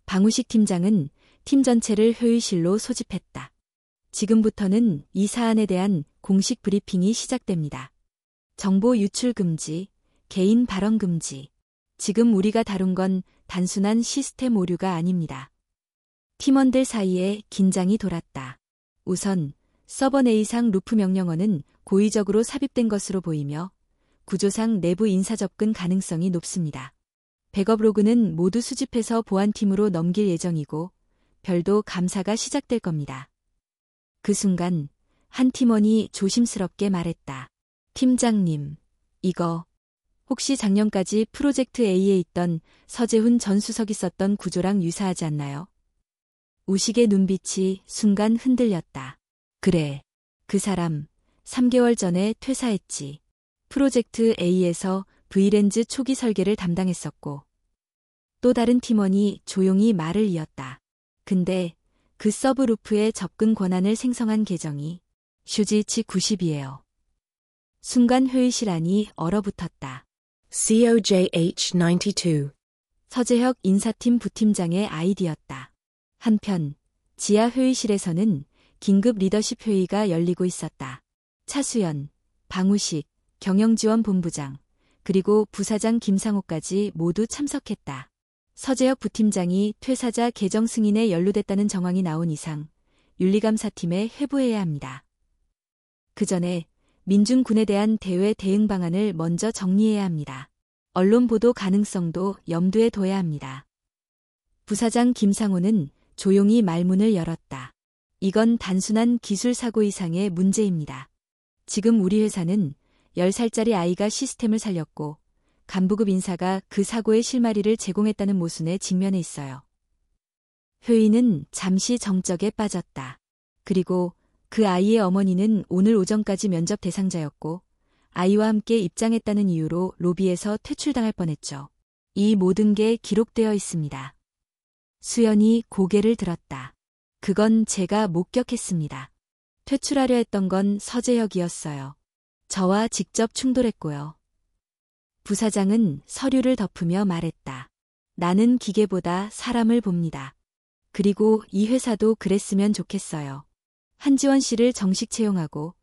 방우식 팀장은 팀 전체를 회의실로 소집했다. 지금부터는 이 사안에 대한 공식 브리핑이 시작됩니다. 정보 유출 금지, 개인 발언 금지. 지금 우리가 다룬 건 단순한 시스템 오류가 아닙니다. 팀원들 사이에 긴장이 돌았다. 우선 서버 내이상 루프 명령어는 고의적으로 삽입된 것으로 보이며 구조상 내부 인사 접근 가능성이 높습니다. 백업 로그는 모두 수집해서 보안팀으로 넘길 예정이고 별도 감사가 시작될 겁니다. 그 순간 한 팀원이 조심스럽게 말했다. 팀장님, 이거 혹시 작년까지 프로젝트 A에 있던 서재훈 전 수석이 썼던 구조랑 유사하지 않나요? 우식의 눈빛이 순간 흔들렸다. 그래, 그 사람 3개월 전에 퇴사했지. 프로젝트 A에서 V렌즈 초기 설계를 담당했었고. 또 다른 팀원이 조용히 말을 이었다. 근데 그 서브루프의 접근 권한을 생성한 계정이 슈지치 90이에요. 순간 회의실 안이 얼어붙었다. COJH92. 서재혁 인사팀 부팀장의 아이디였다. 한편 지하 회의실에서는 긴급 리더십 회의가 열리고 있었다. 차수연, 방우식, 경영지원본부장, 그리고 부사장 김상호까지 모두 참석했다. 서재혁 부팀장이 퇴사자 계정 승인에 연루됐다는 정황이 나온 이상 윤리감사팀에 회부해야 합니다. 그 전에 민준 군에 대한 대외 대응 방안을 먼저 정리해야 합니다. 언론 보도 가능성도 염두에 둬야 합니다. 부사장 김상호는 조용히 말문을 열었다. 이건 단순한 기술 사고 이상의 문제입니다. 지금 우리 회사는 10살짜리 아이가 시스템을 살렸고 간부급 인사가 그 사고의 실마리를 제공했다는 모순에 직면해 있어요. 회의는 잠시 정적에 빠졌다. 그리고 그 아이의 어머니는 오늘 오전까지 면접 대상자였고 아이와 함께 입장했다는 이유로 로비에서 퇴출당할 뻔했죠. 이 모든 게 기록되어 있습니다. 수연이 고개를 들었다. 그건 제가 목격했습니다. 퇴출하려 했던 건 서재혁이었어요. 저와 직접 충돌했고요. 부사장은 서류를 덮으며 말했다. 나는 기계보다 사람을 봅니다. 그리고 이 회사도 그랬으면 좋겠어요. 한지원 씨를 정식 채용하고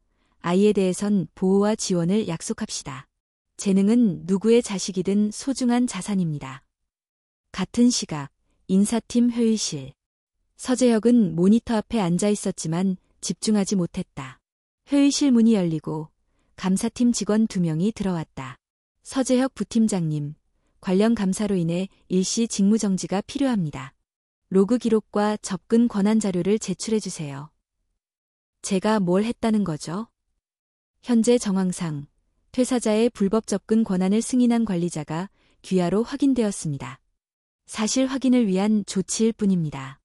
아이에 대해선 보호와 지원을 약속합시다. 재능은 누구의 자식이든 소중한 자산입니다. 같은 시각 인사팀 회의실. 서재혁은 모니터 앞에 앉아 있었지만 집중하지 못했다. 회의실 문이 열리고 감사팀 직원 2명이 들어왔다. 서재혁 부팀장님, 관련 감사로 인해 일시 직무정지가 필요합니다. 로그 기록과 접근 권한 자료를 제출해 주세요. 제가 뭘 했다는 거죠? 현재 정황상 퇴사자의 불법 접근 권한을 승인한 관리자가 귀하로 확인되었습니다. 사실 확인을 위한 조치일 뿐입니다.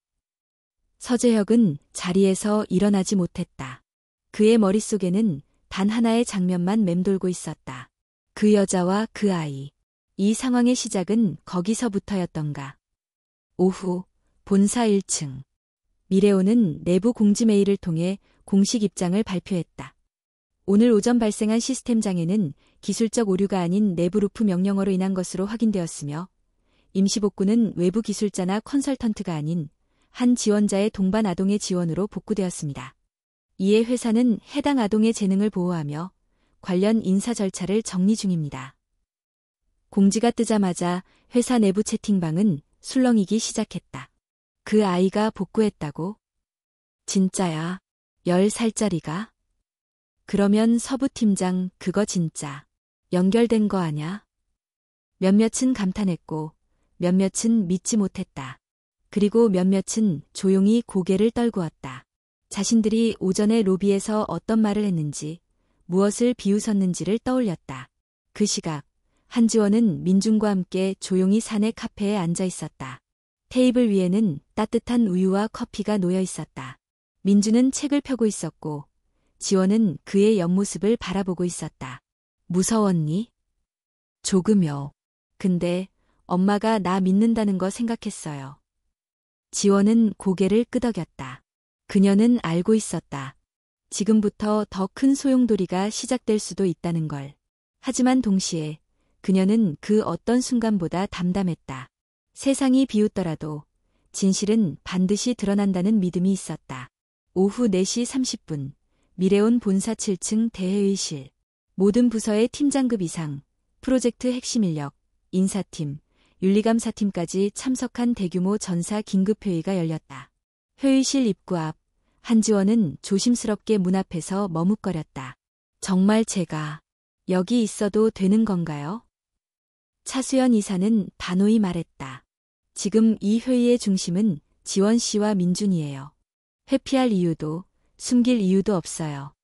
서재혁은 자리에서 일어나지 못했다. 그의 머릿속에는 단 하나의 장면만 맴돌고 있었다. 그 여자와 그 아이. 이 상황의 시작은 거기서부터였던가. 오후 본사 1층. 미래오는 내부 공지 메일을 통해 공식 입장을 발표했다. 오늘 오전 발생한 시스템 장애는 기술적 오류가 아닌 내부 루프 명령어로 인한 것으로 확인되었으며 임시 복구는 외부 기술자나 컨설턴트가 아닌 한 지원자의 동반 아동의 지원으로 복구되었습니다. 이에 회사는 해당 아동의 재능을 보호하며 관련 인사 절차를 정리 중입니다. 공지가 뜨자마자 회사 내부 채팅방은 술렁이기 시작했다. 그 아이가 복구했다고? 진짜야? 10살짜리가? 그러면 서부팀장 그거 진짜 연결된 거 아냐? 몇몇은 감탄했고 몇몇은 믿지 못했다. 그리고 몇몇은 조용히 고개를 떨구었다. 자신들이 오전에 로비에서 어떤 말을 했는지 무엇을 비웃었는지를 떠올렸다. 그 시각 한지원은 민준과 함께 조용히 사내 카페에 앉아 있었다. 테이블 위에는 따뜻한 우유와 커피가 놓여 있었다. 민주는 책을 펴고 있었고 지원은 그의 옆모습을 바라보고 있었다. 무서웠니? 조금요. 근데 엄마가 나 믿는다는 거 생각했어요. 지원은 고개를 끄덕였다. 그녀는 알고 있었다. 지금부터 더 큰 소용돌이가 시작될 수도 있다는 걸. 하지만 동시에 그녀는 그 어떤 순간보다 담담했다. 세상이 비웃더라도 진실은 반드시 드러난다는 믿음이 있었다. 오후 4시 30분, 미래온 본사 7층 대회의실. 모든 부서의 팀장급 이상, 프로젝트 핵심 인력, 인사팀, 윤리감사팀까지 참석한 대규모 전사 긴급회의가 열렸다. 회의실 입구 앞, 한지원은 조심스럽게 문 앞에서 머뭇거렸다. 정말 제가 여기 있어도 되는 건가요? 차수연 이사는 단호히 말했다. 지금 이 회의의 중심은 지원 씨와 민준이에요. 회피할 이유도 숨길 이유도 없어요.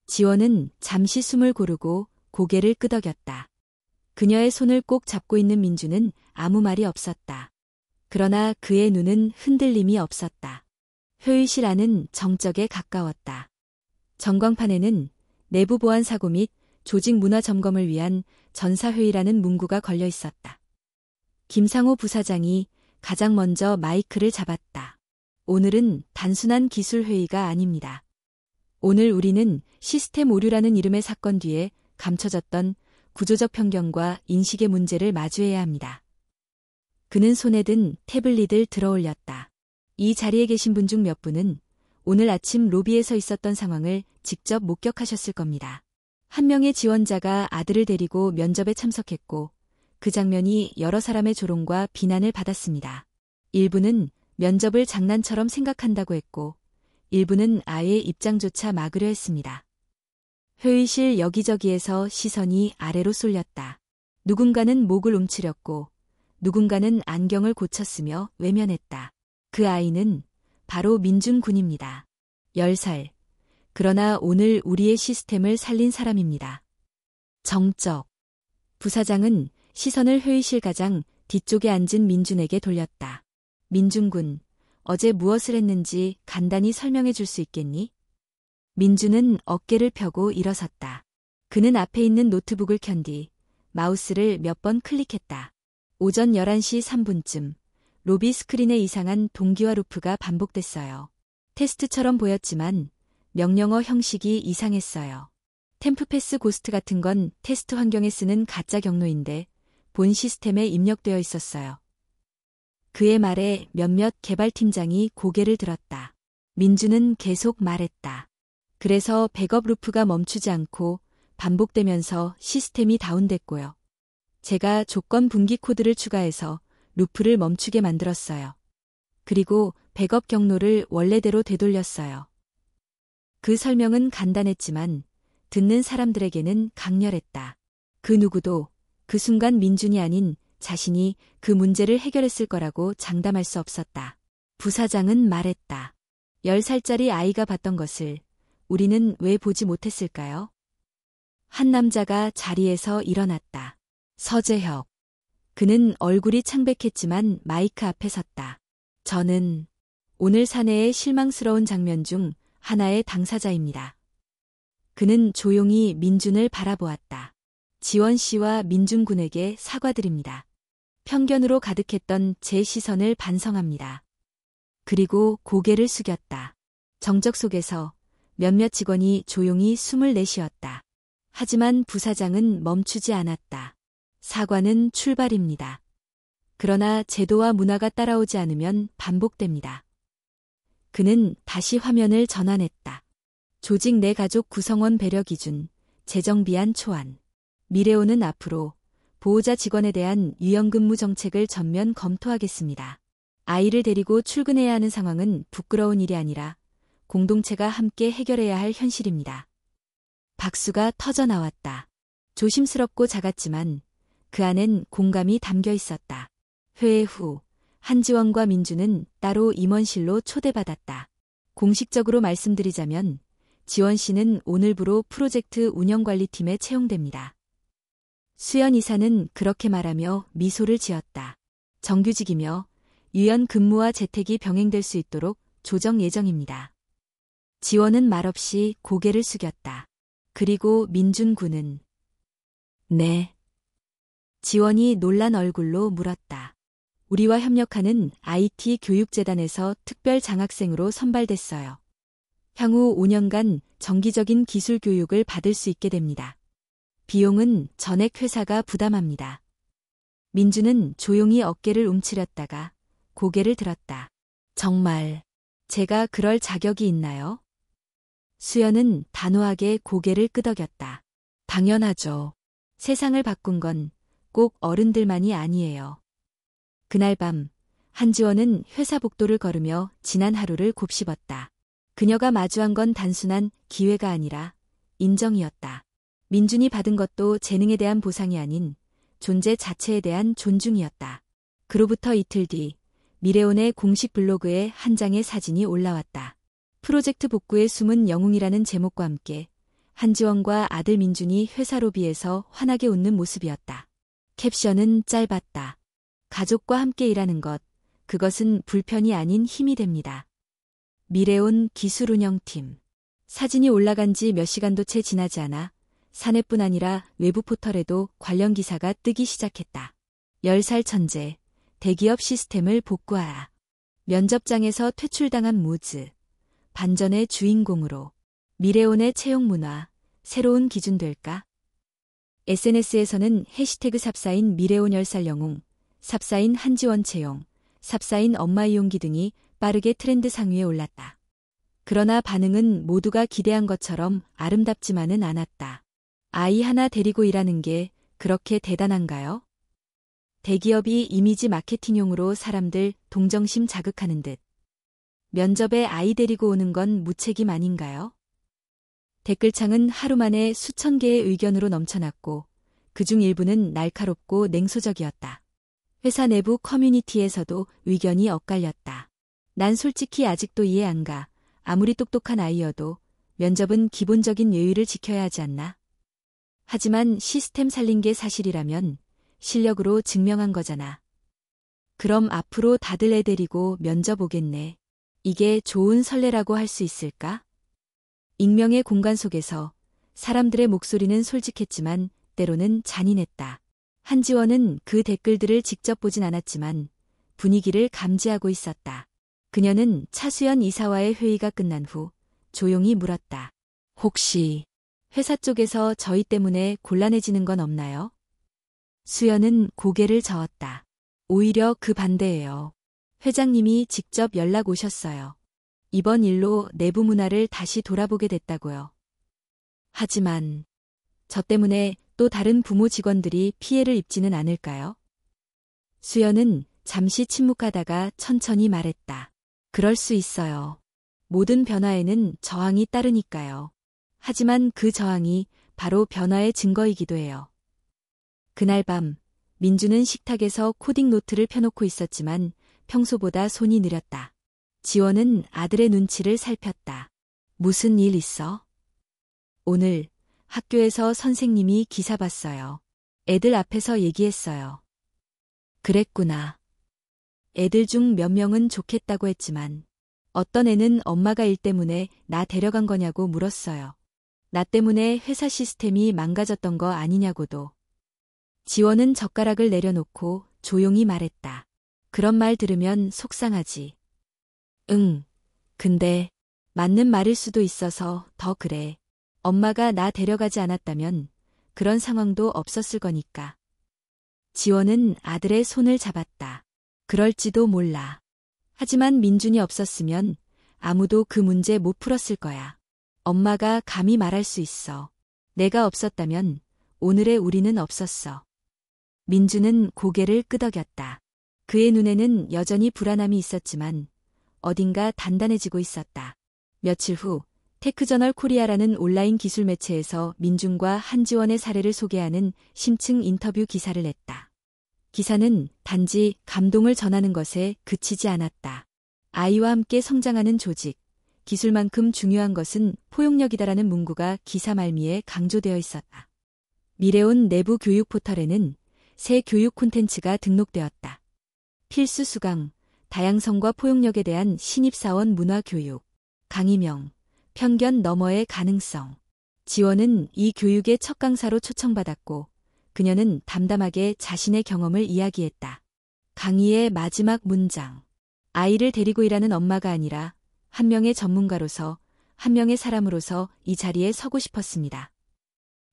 지원은 잠시 숨을 고르고 고개를 끄덕였다. 그녀의 손을 꼭 잡고 있는 민준은 아무 말이 없었다. 그러나 그의 눈은 흔들림이 없었다. 회의실 안은 정적에 가까웠다. 전광판에는 내부 보안 사고 및 조직 문화 점검을 위한 전사회의라는 문구가 걸려 있었다. 김상호 부사장이 가장 먼저 마이크를 잡았다. 오늘은 단순한 기술 회의가 아닙니다. 오늘 우리는 시스템 오류라는 이름의 사건 뒤에 감춰졌던 구조적 편견과 인식의 문제를 마주해야 합니다. 그는 손에 든 태블릿을 들어올렸다. 이 자리에 계신 분 중 몇 분은 오늘 아침 로비에서 있었던 상황을 직접 목격하셨을 겁니다. 한 명의 지원자가 아들을 데리고 면접에 참석했고 그 장면이 여러 사람의 조롱과 비난을 받았습니다. 일부는 면접을 장난처럼 생각한다고 했고 일부는 아예 입장조차 막으려 했습니다. 회의실 여기저기에서 시선이 아래로 쏠렸다. 누군가는 목을 움츠렸고 누군가는 안경을 고쳤으며 외면했다. 그 아이는 바로 민준 군입니다. 10살. 그러나 오늘 우리의 시스템을 살린 사람입니다. 정적. 부사장은 시선을 회의실 가장 뒤쪽에 앉은 민준에게 돌렸다. 민준 군, 어제 무엇을 했는지 간단히 설명해 줄 수 있겠니? 민준은 어깨를 펴고 일어섰다. 그는 앞에 있는 노트북을 켠 뒤 마우스를 몇 번 클릭했다. 오전 11시 3분쯤 로비 스크린에 이상한 동기화 루프가 반복됐어요. 테스트처럼 보였지만 명령어 형식이 이상했어요. 템프패스 고스트 같은 건 테스트 환경에 쓰는 가짜 경로인데 본 시스템에 입력되어 있었어요. 그의 말에 몇몇 개발팀장이 고개를 들었다. 민준은 계속 말했다. 그래서 백업 루프가 멈추지 않고 반복되면서 시스템이 다운됐고요. 제가 조건 분기 코드를 추가해서 루프를 멈추게 만들었어요. 그리고 백업 경로를 원래대로 되돌렸어요. 그 설명은 간단했지만 듣는 사람들에게는 강렬했다. 그 누구도 그 순간 민준이 아닌 자신이 그 문제를 해결했을 거라고 장담할 수 없었다. 부사장은 말했다. 10살짜리 아이가 봤던 것을 우리는 왜 보지 못했을까요? 한 남자가 자리에서 일어났다. 서재혁. 그는 얼굴이 창백했지만 마이크 앞에 섰다. 저는 오늘 사내의 실망스러운 장면 중 하나의 당사자입니다. 그는 조용히 민준을 바라보았다. 지원 씨와 민준 군에게 사과드립니다. 편견으로 가득했던 제 시선을 반성합니다. 그리고 고개를 숙였다. 정적 속에서 몇몇 직원이 조용히 숨을 내쉬었다. 하지만 부사장은 멈추지 않았다. 사과는 출발입니다. 그러나 제도와 문화가 따라오지 않으면 반복됩니다. 그는 다시 화면을 전환했다. 조직 내 가족 구성원 배려 기준, 재정 비안 초안. 미래오는 앞으로 보호자 직원에 대한 유연근무 정책을 전면 검토하겠습니다. 아이를 데리고 출근해야 하는 상황은 부끄러운 일이 아니라 공동체가 함께 해결해야 할 현실입니다. 박수가 터져 나왔다. 조심스럽고 작았지만 그 안엔 공감이 담겨 있었다. 회의 후 한지원과 민준은 따로 임원실로 초대받았다. 공식적으로 말씀드리자면 지원 씨는 오늘부로 프로젝트 운영관리팀에 채용됩니다. 수연 이사는 그렇게 말하며 미소를 지었다. 정규직이며 유연 근무와 재택이 병행될 수 있도록 조정 예정입니다. 지원은 말없이 고개를 숙였다. 그리고 민준 군은 네. 지원이 놀란 얼굴로 물었다. 우리와 협력하는 IT 교육재단에서 특별 장학생으로 선발됐어요. 향후 5년간 정기적인 기술 교육을 받을 수 있게 됩니다. 비용은 전액 회사가 부담합니다. 민주는 조용히 어깨를 움츠렸다가 고개를 들었다. 정말 제가 그럴 자격이 있나요? 수연은 단호하게 고개를 끄덕였다. 당연하죠. 세상을 바꾼 건 꼭 어른들만이 아니에요. 그날 밤 한지원은 회사 복도를 걸으며 지난 하루를 곱씹었다. 그녀가 마주한 건 단순한 기회가 아니라 인정이었다. 민준이 받은 것도 재능에 대한 보상이 아닌 존재 자체에 대한 존중이었다. 그로부터 이틀 뒤 미래온의 공식 블로그에 한 장의 사진이 올라왔다. 프로젝트 복구의 숨은 영웅이라는 제목과 함께 한지원과 아들 민준이 회사 로비에서 환하게 웃는 모습이었다. 캡션은 짧았다. 가족과 함께 일하는 것, 그것은 불편이 아닌 힘이 됩니다. 미래온 기술운영팀. 사진이 올라간 지 몇 시간도 채 지나지 않아 사내뿐 아니라 외부 포털에도 관련 기사가 뜨기 시작했다. 10살 천재, 대기업 시스템을 복구하라. 면접장에서 퇴출당한 무즈, 반전의 주인공으로. 미래온의 채용 문화, 새로운 기준 될까? SNS에서는 해시태그 삽사인 미래온 10살 영웅, 삽사인 한지원 채용, 삽사인 엄마 이용기 등이 빠르게 트렌드 상위에 올랐다. 그러나 반응은 모두가 기대한 것처럼 아름답지만은 않았다. 아이 하나 데리고 일하는 게 그렇게 대단한가요? 대기업이 이미지 마케팅용으로 사람들 동정심 자극하는 듯. 면접에 아이 데리고 오는 건 무책임 아닌가요? 댓글창은 하루 만에 수천 개의 의견으로 넘쳐났고 그중 일부는 날카롭고 냉소적이었다. 회사 내부 커뮤니티에서도 의견이 엇갈렸다. 난 솔직히 아직도 이해 안 가. 아무리 똑똑한 아이여도 면접은 기본적인 예의를 지켜야 하지 않나? 하지만 시스템 살린 게 사실이라면 실력으로 증명한 거잖아. 그럼 앞으로 다들 애 데리고 면접 오겠네. 이게 좋은 선례라고 할 수 있을까? 익명의 공간 속에서 사람들의 목소리는 솔직했지만 때로는 잔인했다. 한지원은 그 댓글들을 직접 보진 않았지만 분위기를 감지하고 있었다. 그녀는 차수연 이사와의 회의가 끝난 후 조용히 물었다. 혹시 회사 쪽에서 저희 때문에 곤란해지는 건 없나요? 수연은 고개를 저었다. 오히려 그 반대예요. 회장님이 직접 연락 오셨어요. 이번 일로 내부 문화를 다시 돌아보게 됐다고요. 하지만 저 때문에 또 다른 부모 직원들이 피해를 입지는 않을까요? 수연은 잠시 침묵하다가 천천히 말했다. 그럴 수 있어요. 모든 변화에는 저항이 따르니까요. 하지만 그 저항이 바로 변화의 증거이기도 해요. 그날 밤 민주는 식탁에서 코딩 노트를 펴놓고 있었지만 평소보다 손이 느렸다. 지원은 아들의 눈치를 살폈다. 무슨 일 있어? 오늘 학교에서 선생님이 기사 봤어요. 애들 앞에서 얘기했어요. 그랬구나. 애들 중 몇 명은 좋겠다고 했지만 어떤 애는 엄마가 일 때문에 나 데려간 거냐고 물었어요. 나 때문에 회사 시스템이 망가졌던 거 아니냐고도. 지원은 젓가락을 내려놓고 조용히 말했다. 그런 말 들으면 속상하지. 응, 근데 맞는 말일 수도 있어서 더 그래. 엄마가 나 데려가지 않았다면 그런 상황도 없었을 거니까. 지원은 아들의 손을 잡았다. 그럴지도 몰라. 하지만 민준이 없었으면 아무도 그 문제 못 풀었을 거야. 엄마가 감히 말할 수 있어. 내가 없었다면 오늘의 우리는 없었어. 민준은 고개를 끄덕였다. 그의 눈에는 여전히 불안함이 있었지만 어딘가 단단해지고 있었다. 며칠 후 테크저널 코리아라는 온라인 기술 매체에서 민준과 한지원의 사례를 소개하는 심층 인터뷰 기사를 냈다. 기사는 단지 감동을 전하는 것에 그치지 않았다. 아이와 함께 성장하는 조직, 기술만큼 중요한 것은 포용력이다라는 문구가 기사 말미에 강조되어 있었다. 미래온 내부 교육 포털에는 새 교육 콘텐츠가 등록되었다. 필수 수강, 다양성과 포용력에 대한 신입사원 문화교육, 강의명, 편견 너머의 가능성. 지원은 이 교육의 첫 강사로 초청받았고 그녀는 담담하게 자신의 경험을 이야기했다. 강의의 마지막 문장. 아이를 데리고 일하는 엄마가 아니라 한 명의 전문가로서, 한 명의 사람으로서 이 자리에 서고 싶었습니다.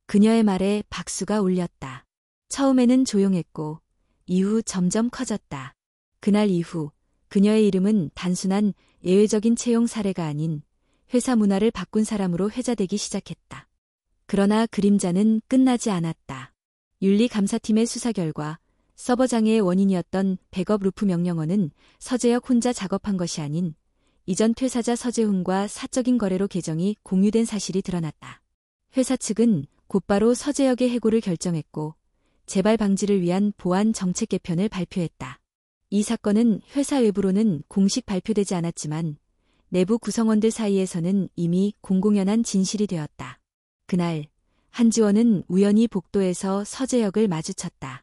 그녀의 말에 박수가 울렸다. 처음에는 조용했고 이후 점점 커졌다. 그날 이후 그녀의 이름은 단순한 예외적인 채용 사례가 아닌 회사 문화를 바꾼 사람으로 회자되기 시작했다. 그러나 그림자는 끝나지 않았다. 윤리감사팀의 수사 결과 서버 장애의 원인이었던 백업 루프 명령어는 서재혁 혼자 작업한 것이 아닌 이전 퇴사자 서재훈과 사적인 거래로 계정이 공유된 사실이 드러났다. 회사 측은 곧바로 서재혁의 해고를 결정했고 재발 방지를 위한 보안 정책 개편을 발표했다. 이 사건은 회사 외부로는 공식 발표되지 않았지만 내부 구성원들 사이에서는 이미 공공연한 진실이 되었다. 그날 한지원은 우연히 복도에서 서재혁을 마주쳤다.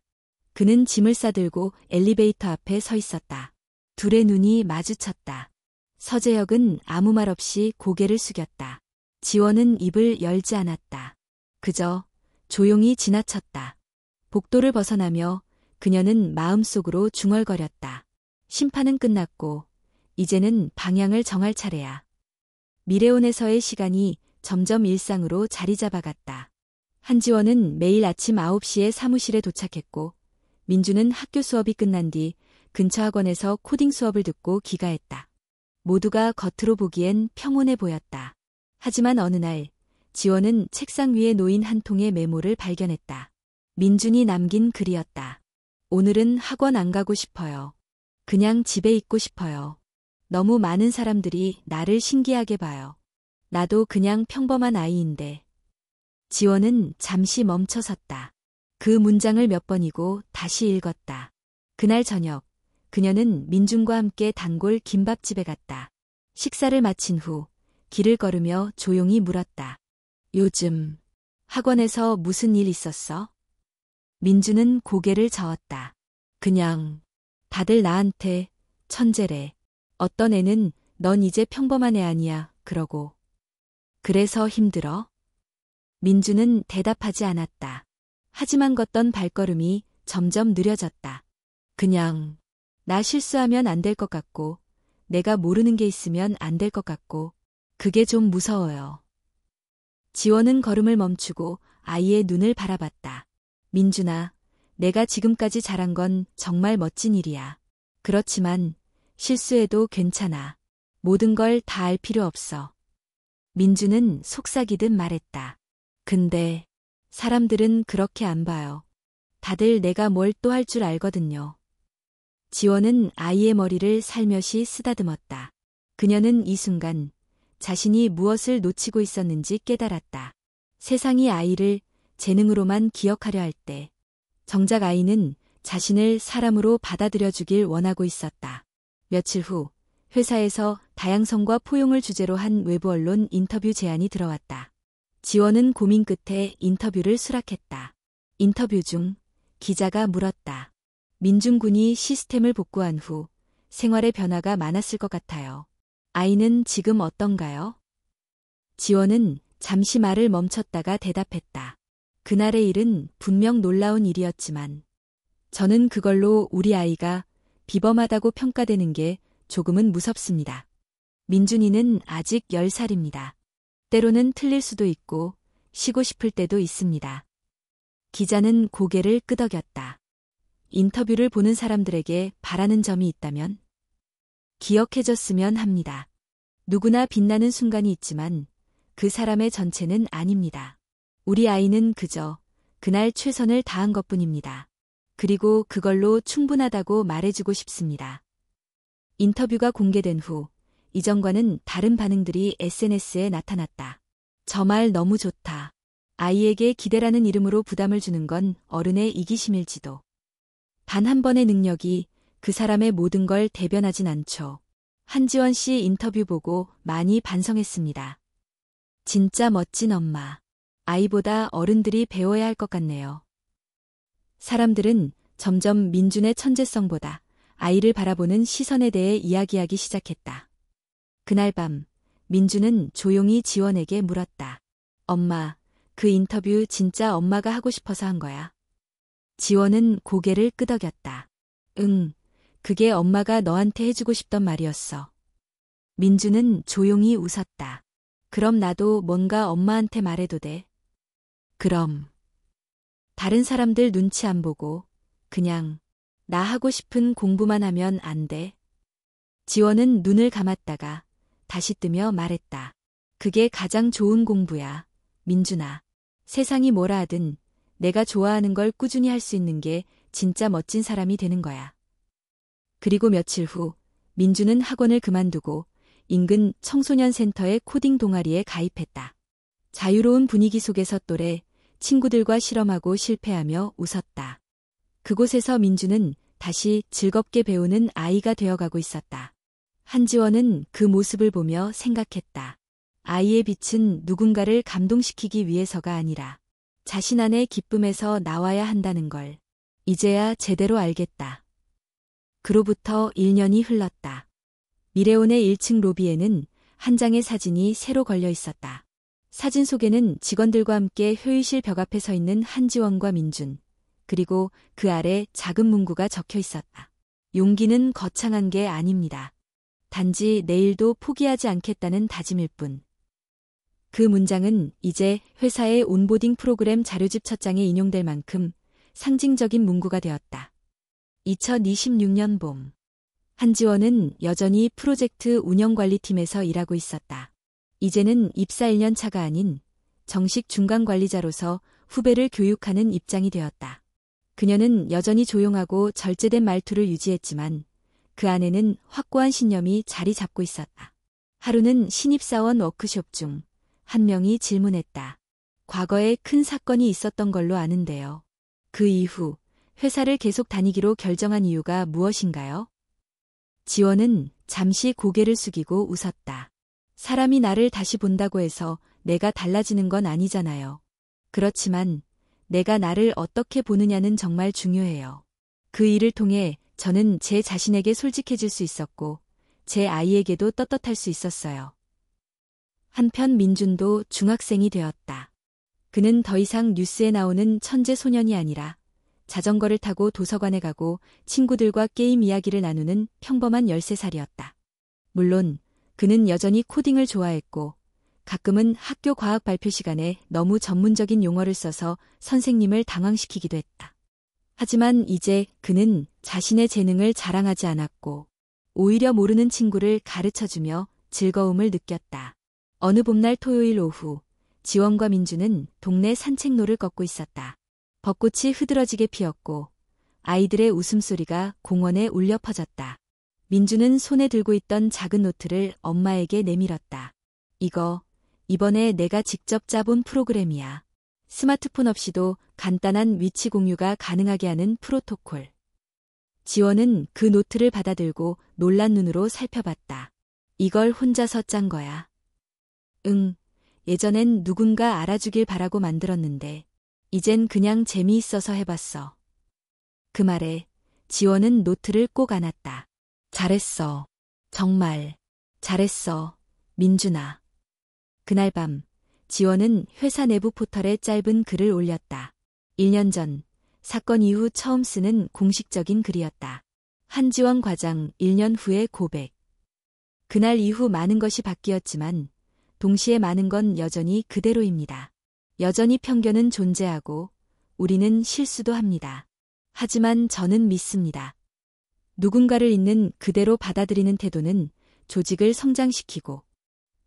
그는 짐을 싸들고 엘리베이터 앞에 서 있었다. 둘의 눈이 마주쳤다. 서재혁은 아무 말 없이 고개를 숙였다. 지원은 입을 열지 않았다. 그저 조용히 지나쳤다. 복도를 벗어나며 그녀는 마음속으로 중얼거렸다. 심판은 끝났고 이제는 방향을 정할 차례야. 미래온에서의 시간이 점점 일상으로 자리 잡아갔다. 한지원은 매일 아침 9시에 사무실에 도착했고 민주는 학교 수업이 끝난 뒤 근처 학원에서 코딩 수업을 듣고 귀가했다. 모두가 겉으로 보기엔 평온해 보였다. 하지만 어느 날 지원은 책상 위에 놓인 한 통의 메모를 발견했다. 민준이 남긴 글이었다. 오늘은 학원 안 가고 싶어요. 그냥 집에 있고 싶어요. 너무 많은 사람들이 나를 신기하게 봐요. 나도 그냥 평범한 아이인데. 지원은 잠시 멈춰섰다. 그 문장을 몇 번이고 다시 읽었다. 그날 저녁 그녀는 민준과 함께 단골 김밥집에 갔다. 식사를 마친 후 길을 걸으며 조용히 물었다. 요즘 학원에서 무슨 일 있었어? 민준은 고개를 저었다. 그냥 다들 나한테 천재래. 어떤 애는 넌 이제 평범한 애 아니야 그러고. 그래서 힘들어? 민준은 대답하지 않았다. 하지만 걷던 발걸음이 점점 느려졌다. 그냥 나 실수하면 안 될 것 같고 내가 모르는 게 있으면 안 될 것 같고 그게 좀 무서워요. 지원은 걸음을 멈추고 아이의 눈을 바라봤다. 민준아, 내가 지금까지 잘한 건 정말 멋진 일이야. 그렇지만 실수해도 괜찮아. 모든 걸 다 알 필요 없어. 민준은 속삭이듯 말했다. 근데 사람들은 그렇게 안 봐요. 다들 내가 뭘 또 할 줄 알거든요. 지원은 아이의 머리를 살며시 쓰다듬었다. 그녀는 이 순간 자신이 무엇을 놓치고 있었는지 깨달았다. 세상이 아이를 재능으로만 기억하려 할 때, 정작 아이는 자신을 사람으로 받아들여주길 원하고 있었다. 며칠 후 회사에서 다양성과 포용을 주제로 한 외부 언론 인터뷰 제안이 들어왔다. 지원은 고민 끝에 인터뷰를 수락했다. 인터뷰 중 기자가 물었다. 민준 군이 시스템을 복구한 후 생활의 변화가 많았을 것 같아요. 아이는 지금 어떤가요? 지원은 잠시 말을 멈췄다가 대답했다. 그날의 일은 분명 놀라운 일이었지만 저는 그걸로 우리 아이가 비범하다고 평가되는 게 조금은 무섭습니다. 민준이는 아직 10살입니다. 때로는 틀릴 수도 있고 쉬고 싶을 때도 있습니다. 기자는 고개를 끄덕였다. 인터뷰를 보는 사람들에게 바라는 점이 있다면 기억해줬으면 합니다. 누구나 빛나는 순간이 있지만 그 사람의 전체는 아닙니다. 우리 아이는 그저 그날 최선을 다한 것뿐입니다. 그리고 그걸로 충분하다고 말해주고 싶습니다. 인터뷰가 공개된 후 이전과는 다른 반응들이 SNS에 나타났다. 저 말 너무 좋다. 아이에게 기대라는 이름으로 부담을 주는 건 어른의 이기심일지도. 단 한 번의 능력이 그 사람의 모든 걸 대변하진 않죠. 한지원 씨 인터뷰 보고 많이 반성했습니다. 진짜 멋진 엄마. 아이보다 어른들이 배워야 할 것 같네요. 사람들은 점점 민준의 천재성보다 아이를 바라보는 시선에 대해 이야기하기 시작했다. 그날 밤 민주는 조용히 지원에게 물었다. 엄마, 그 인터뷰 진짜 엄마가 하고 싶어서 한 거야? 지원은 고개를 끄덕였다. 응, 그게 엄마가 너한테 해주고 싶던 말이었어. 민주는 조용히 웃었다. 그럼 나도 뭔가 엄마한테 말해도 돼? 그럼. 다른 사람들 눈치 안 보고 그냥 나 하고 싶은 공부만 하면 안 돼? 지원은 눈을 감았다가 다시 뜨며 말했다. 그게 가장 좋은 공부야, 민준아. 세상이 뭐라 하든 내가 좋아하는 걸 꾸준히 할 수 있는 게 진짜 멋진 사람이 되는 거야. 그리고 며칠 후 민주는 학원을 그만두고 인근 청소년 센터의 코딩 동아리에 가입했다. 자유로운 분위기 속에서 또래 친구들과 실험하고 실패하며 웃었다. 그곳에서 민주는 다시 즐겁게 배우는 아이가 되어가고 있었다. 한지원은 그 모습을 보며 생각했다. 아이의 빛은 누군가를 감동시키기 위해서가 아니라 자신 안의 기쁨에서 나와야 한다는 걸 이제야 제대로 알겠다. 그로부터 1년이 흘렀다. 미래온의 1층 로비에는 한 장의 사진이 새로 걸려 있었다. 사진 속에는 직원들과 함께 회의실 벽 앞에 서 있는 한지원과 민준, 그리고 그 아래 작은 문구가 적혀 있었다. 용기는 거창한 게 아닙니다. 단지 내일도 포기하지 않겠다는 다짐일 뿐. 그 문장은 이제 회사의 온보딩 프로그램 자료집 첫 장에 인용될 만큼 상징적인 문구가 되었다. 2026년 봄. 한지원은 여전히 프로젝트 운영관리팀에서 일하고 있었다. 이제는 입사 1년 차가 아닌 정식 중간관리자로서 후배를 교육하는 입장이 되었다. 그녀는 여전히 조용하고 절제된 말투를 유지했지만 그 안에는 확고한 신념이 자리 잡고 있었다. 하루는 신입사원 워크숍 중 한 명이 질문했다. 과거에 큰 사건이 있었던 걸로 아는데요. 그 이후 회사를 계속 다니기로 결정한 이유가 무엇인가요? 지원은 잠시 고개를 숙이고 웃었다. 사람이 나를 다시 본다고 해서 내가 달라지는 건 아니잖아요. 그렇지만 내가 나를 어떻게 보느냐는 정말 중요해요. 그 일을 통해 저는 제 자신에게 솔직해질 수 있었고 제 아이에게도 떳떳할 수 있었어요. 한편 민준도 중학생이 되었다. 그는 더 이상 뉴스에 나오는 천재 소년이 아니라 자전거를 타고 도서관에 가고 친구들과 게임 이야기를 나누는 평범한 13살이었다. 물론 그는 여전히 코딩을 좋아했고 가끔은 학교 과학 발표 시간에 너무 전문적인 용어를 써서 선생님을 당황시키기도 했다. 하지만 이제 그는 자신의 재능을 자랑하지 않았고 오히려 모르는 친구를 가르쳐주며 즐거움을 느꼈다. 어느 봄날 토요일 오후 지원과 민주는 동네 산책로를 걷고 있었다. 벚꽃이 흐드러지게 피었고 아이들의 웃음소리가 공원에 울려 퍼졌다. 민주는 손에 들고 있던 작은 노트를 엄마에게 내밀었다. 이번에 내가 직접 짜본 프로그램이야. 스마트폰 없이도 간단한 위치 공유가 가능하게 하는 프로토콜. 지원은 그 노트를 받아들고 놀란 눈으로 살펴봤다. 이걸 혼자서 짠 거야. 응, 예전엔 누군가 알아주길 바라고 만들었는데 이젠 그냥 재미있어서 해봤어. 그 말에 지원은 노트를 꼭 안았다. 잘했어. 정말 잘했어, 민준아. 그날 밤 지원은 회사 내부 포털에 짧은 글을 올렸다. 1년 전 사건 이후 처음 쓰는 공식적인 글이었다. 한지원 과장 1년 후의 고백. 그날 이후 많은 것이 바뀌었지만 동시에 많은 건 여전히 그대로입니다. 여전히 편견은 존재하고 우리는 실수도 합니다. 하지만 저는 믿습니다. 누군가를 있는 그대로 받아들이는 태도는 조직을 성장시키고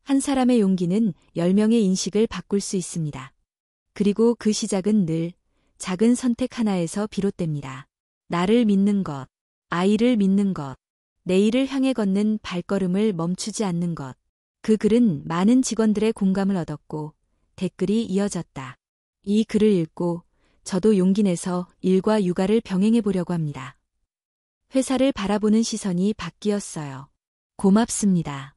한 사람의 용기는 10명의 인식을 바꿀 수 있습니다. 그리고 그 시작은 늘 작은 선택 하나에서 비롯됩니다. 나를 믿는 것, 아이를 믿는 것, 내일을 향해 걷는 발걸음을 멈추지 않는 것. 그 글은 많은 직원들의 공감을 얻었고 댓글이 이어졌다. 이 글을 읽고 저도 용기 내서 일과 육아를 병행해 보려고 합니다. 회사를 바라보는 시선이 바뀌었어요. 고맙습니다.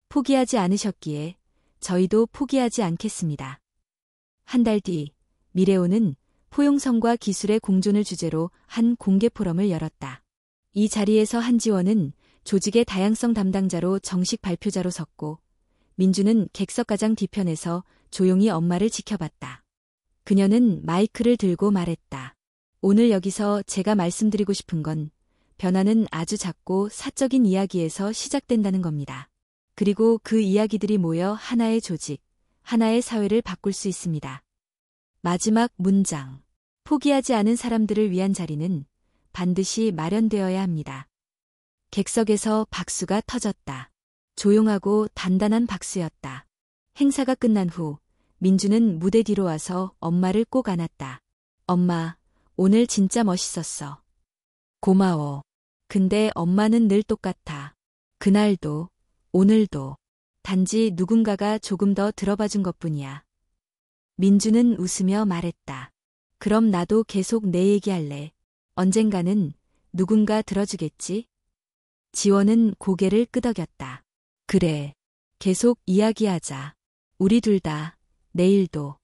포기하지 않으셨기에 저희도 포기하지 않겠습니다. 한 달 뒤 미래오는 포용성과 기술의 공존을 주제로 한 공개 포럼을 열었다. 이 자리에서 한지원은 조직의 다양성 담당자로 정식 발표자로 섰고 민주는 객석 가장 뒤편에서 조용히 엄마를 지켜봤다. 그녀는 마이크를 들고 말했다. 오늘 여기서 제가 말씀드리고 싶은 건 변화는 아주 작고 사적인 이야기에서 시작된다는 겁니다. 그리고 그 이야기들이 모여 하나의 조직, 하나의 사회를 바꿀 수 있습니다. 마지막 문장. 포기하지 않은 사람들을 위한 자리는 반드시 마련되어야 합니다. 객석에서 박수가 터졌다. 조용하고 단단한 박수였다. 행사가 끝난 후 민주는 무대 뒤로 와서 엄마를 꼭 안았다. 엄마, 오늘 진짜 멋있었어. 고마워. 근데 엄마는 늘 똑같아. 그날도, 오늘도. 단지 누군가가 조금 더 들어봐준 것뿐이야. 민주는 웃으며 말했다. 그럼 나도 계속 내 얘기할래. 언젠가는 누군가 들어주겠지? 지원은 고개를 끄덕였다. 그래. 계속 이야기하자. 우리 둘 다, 내일도.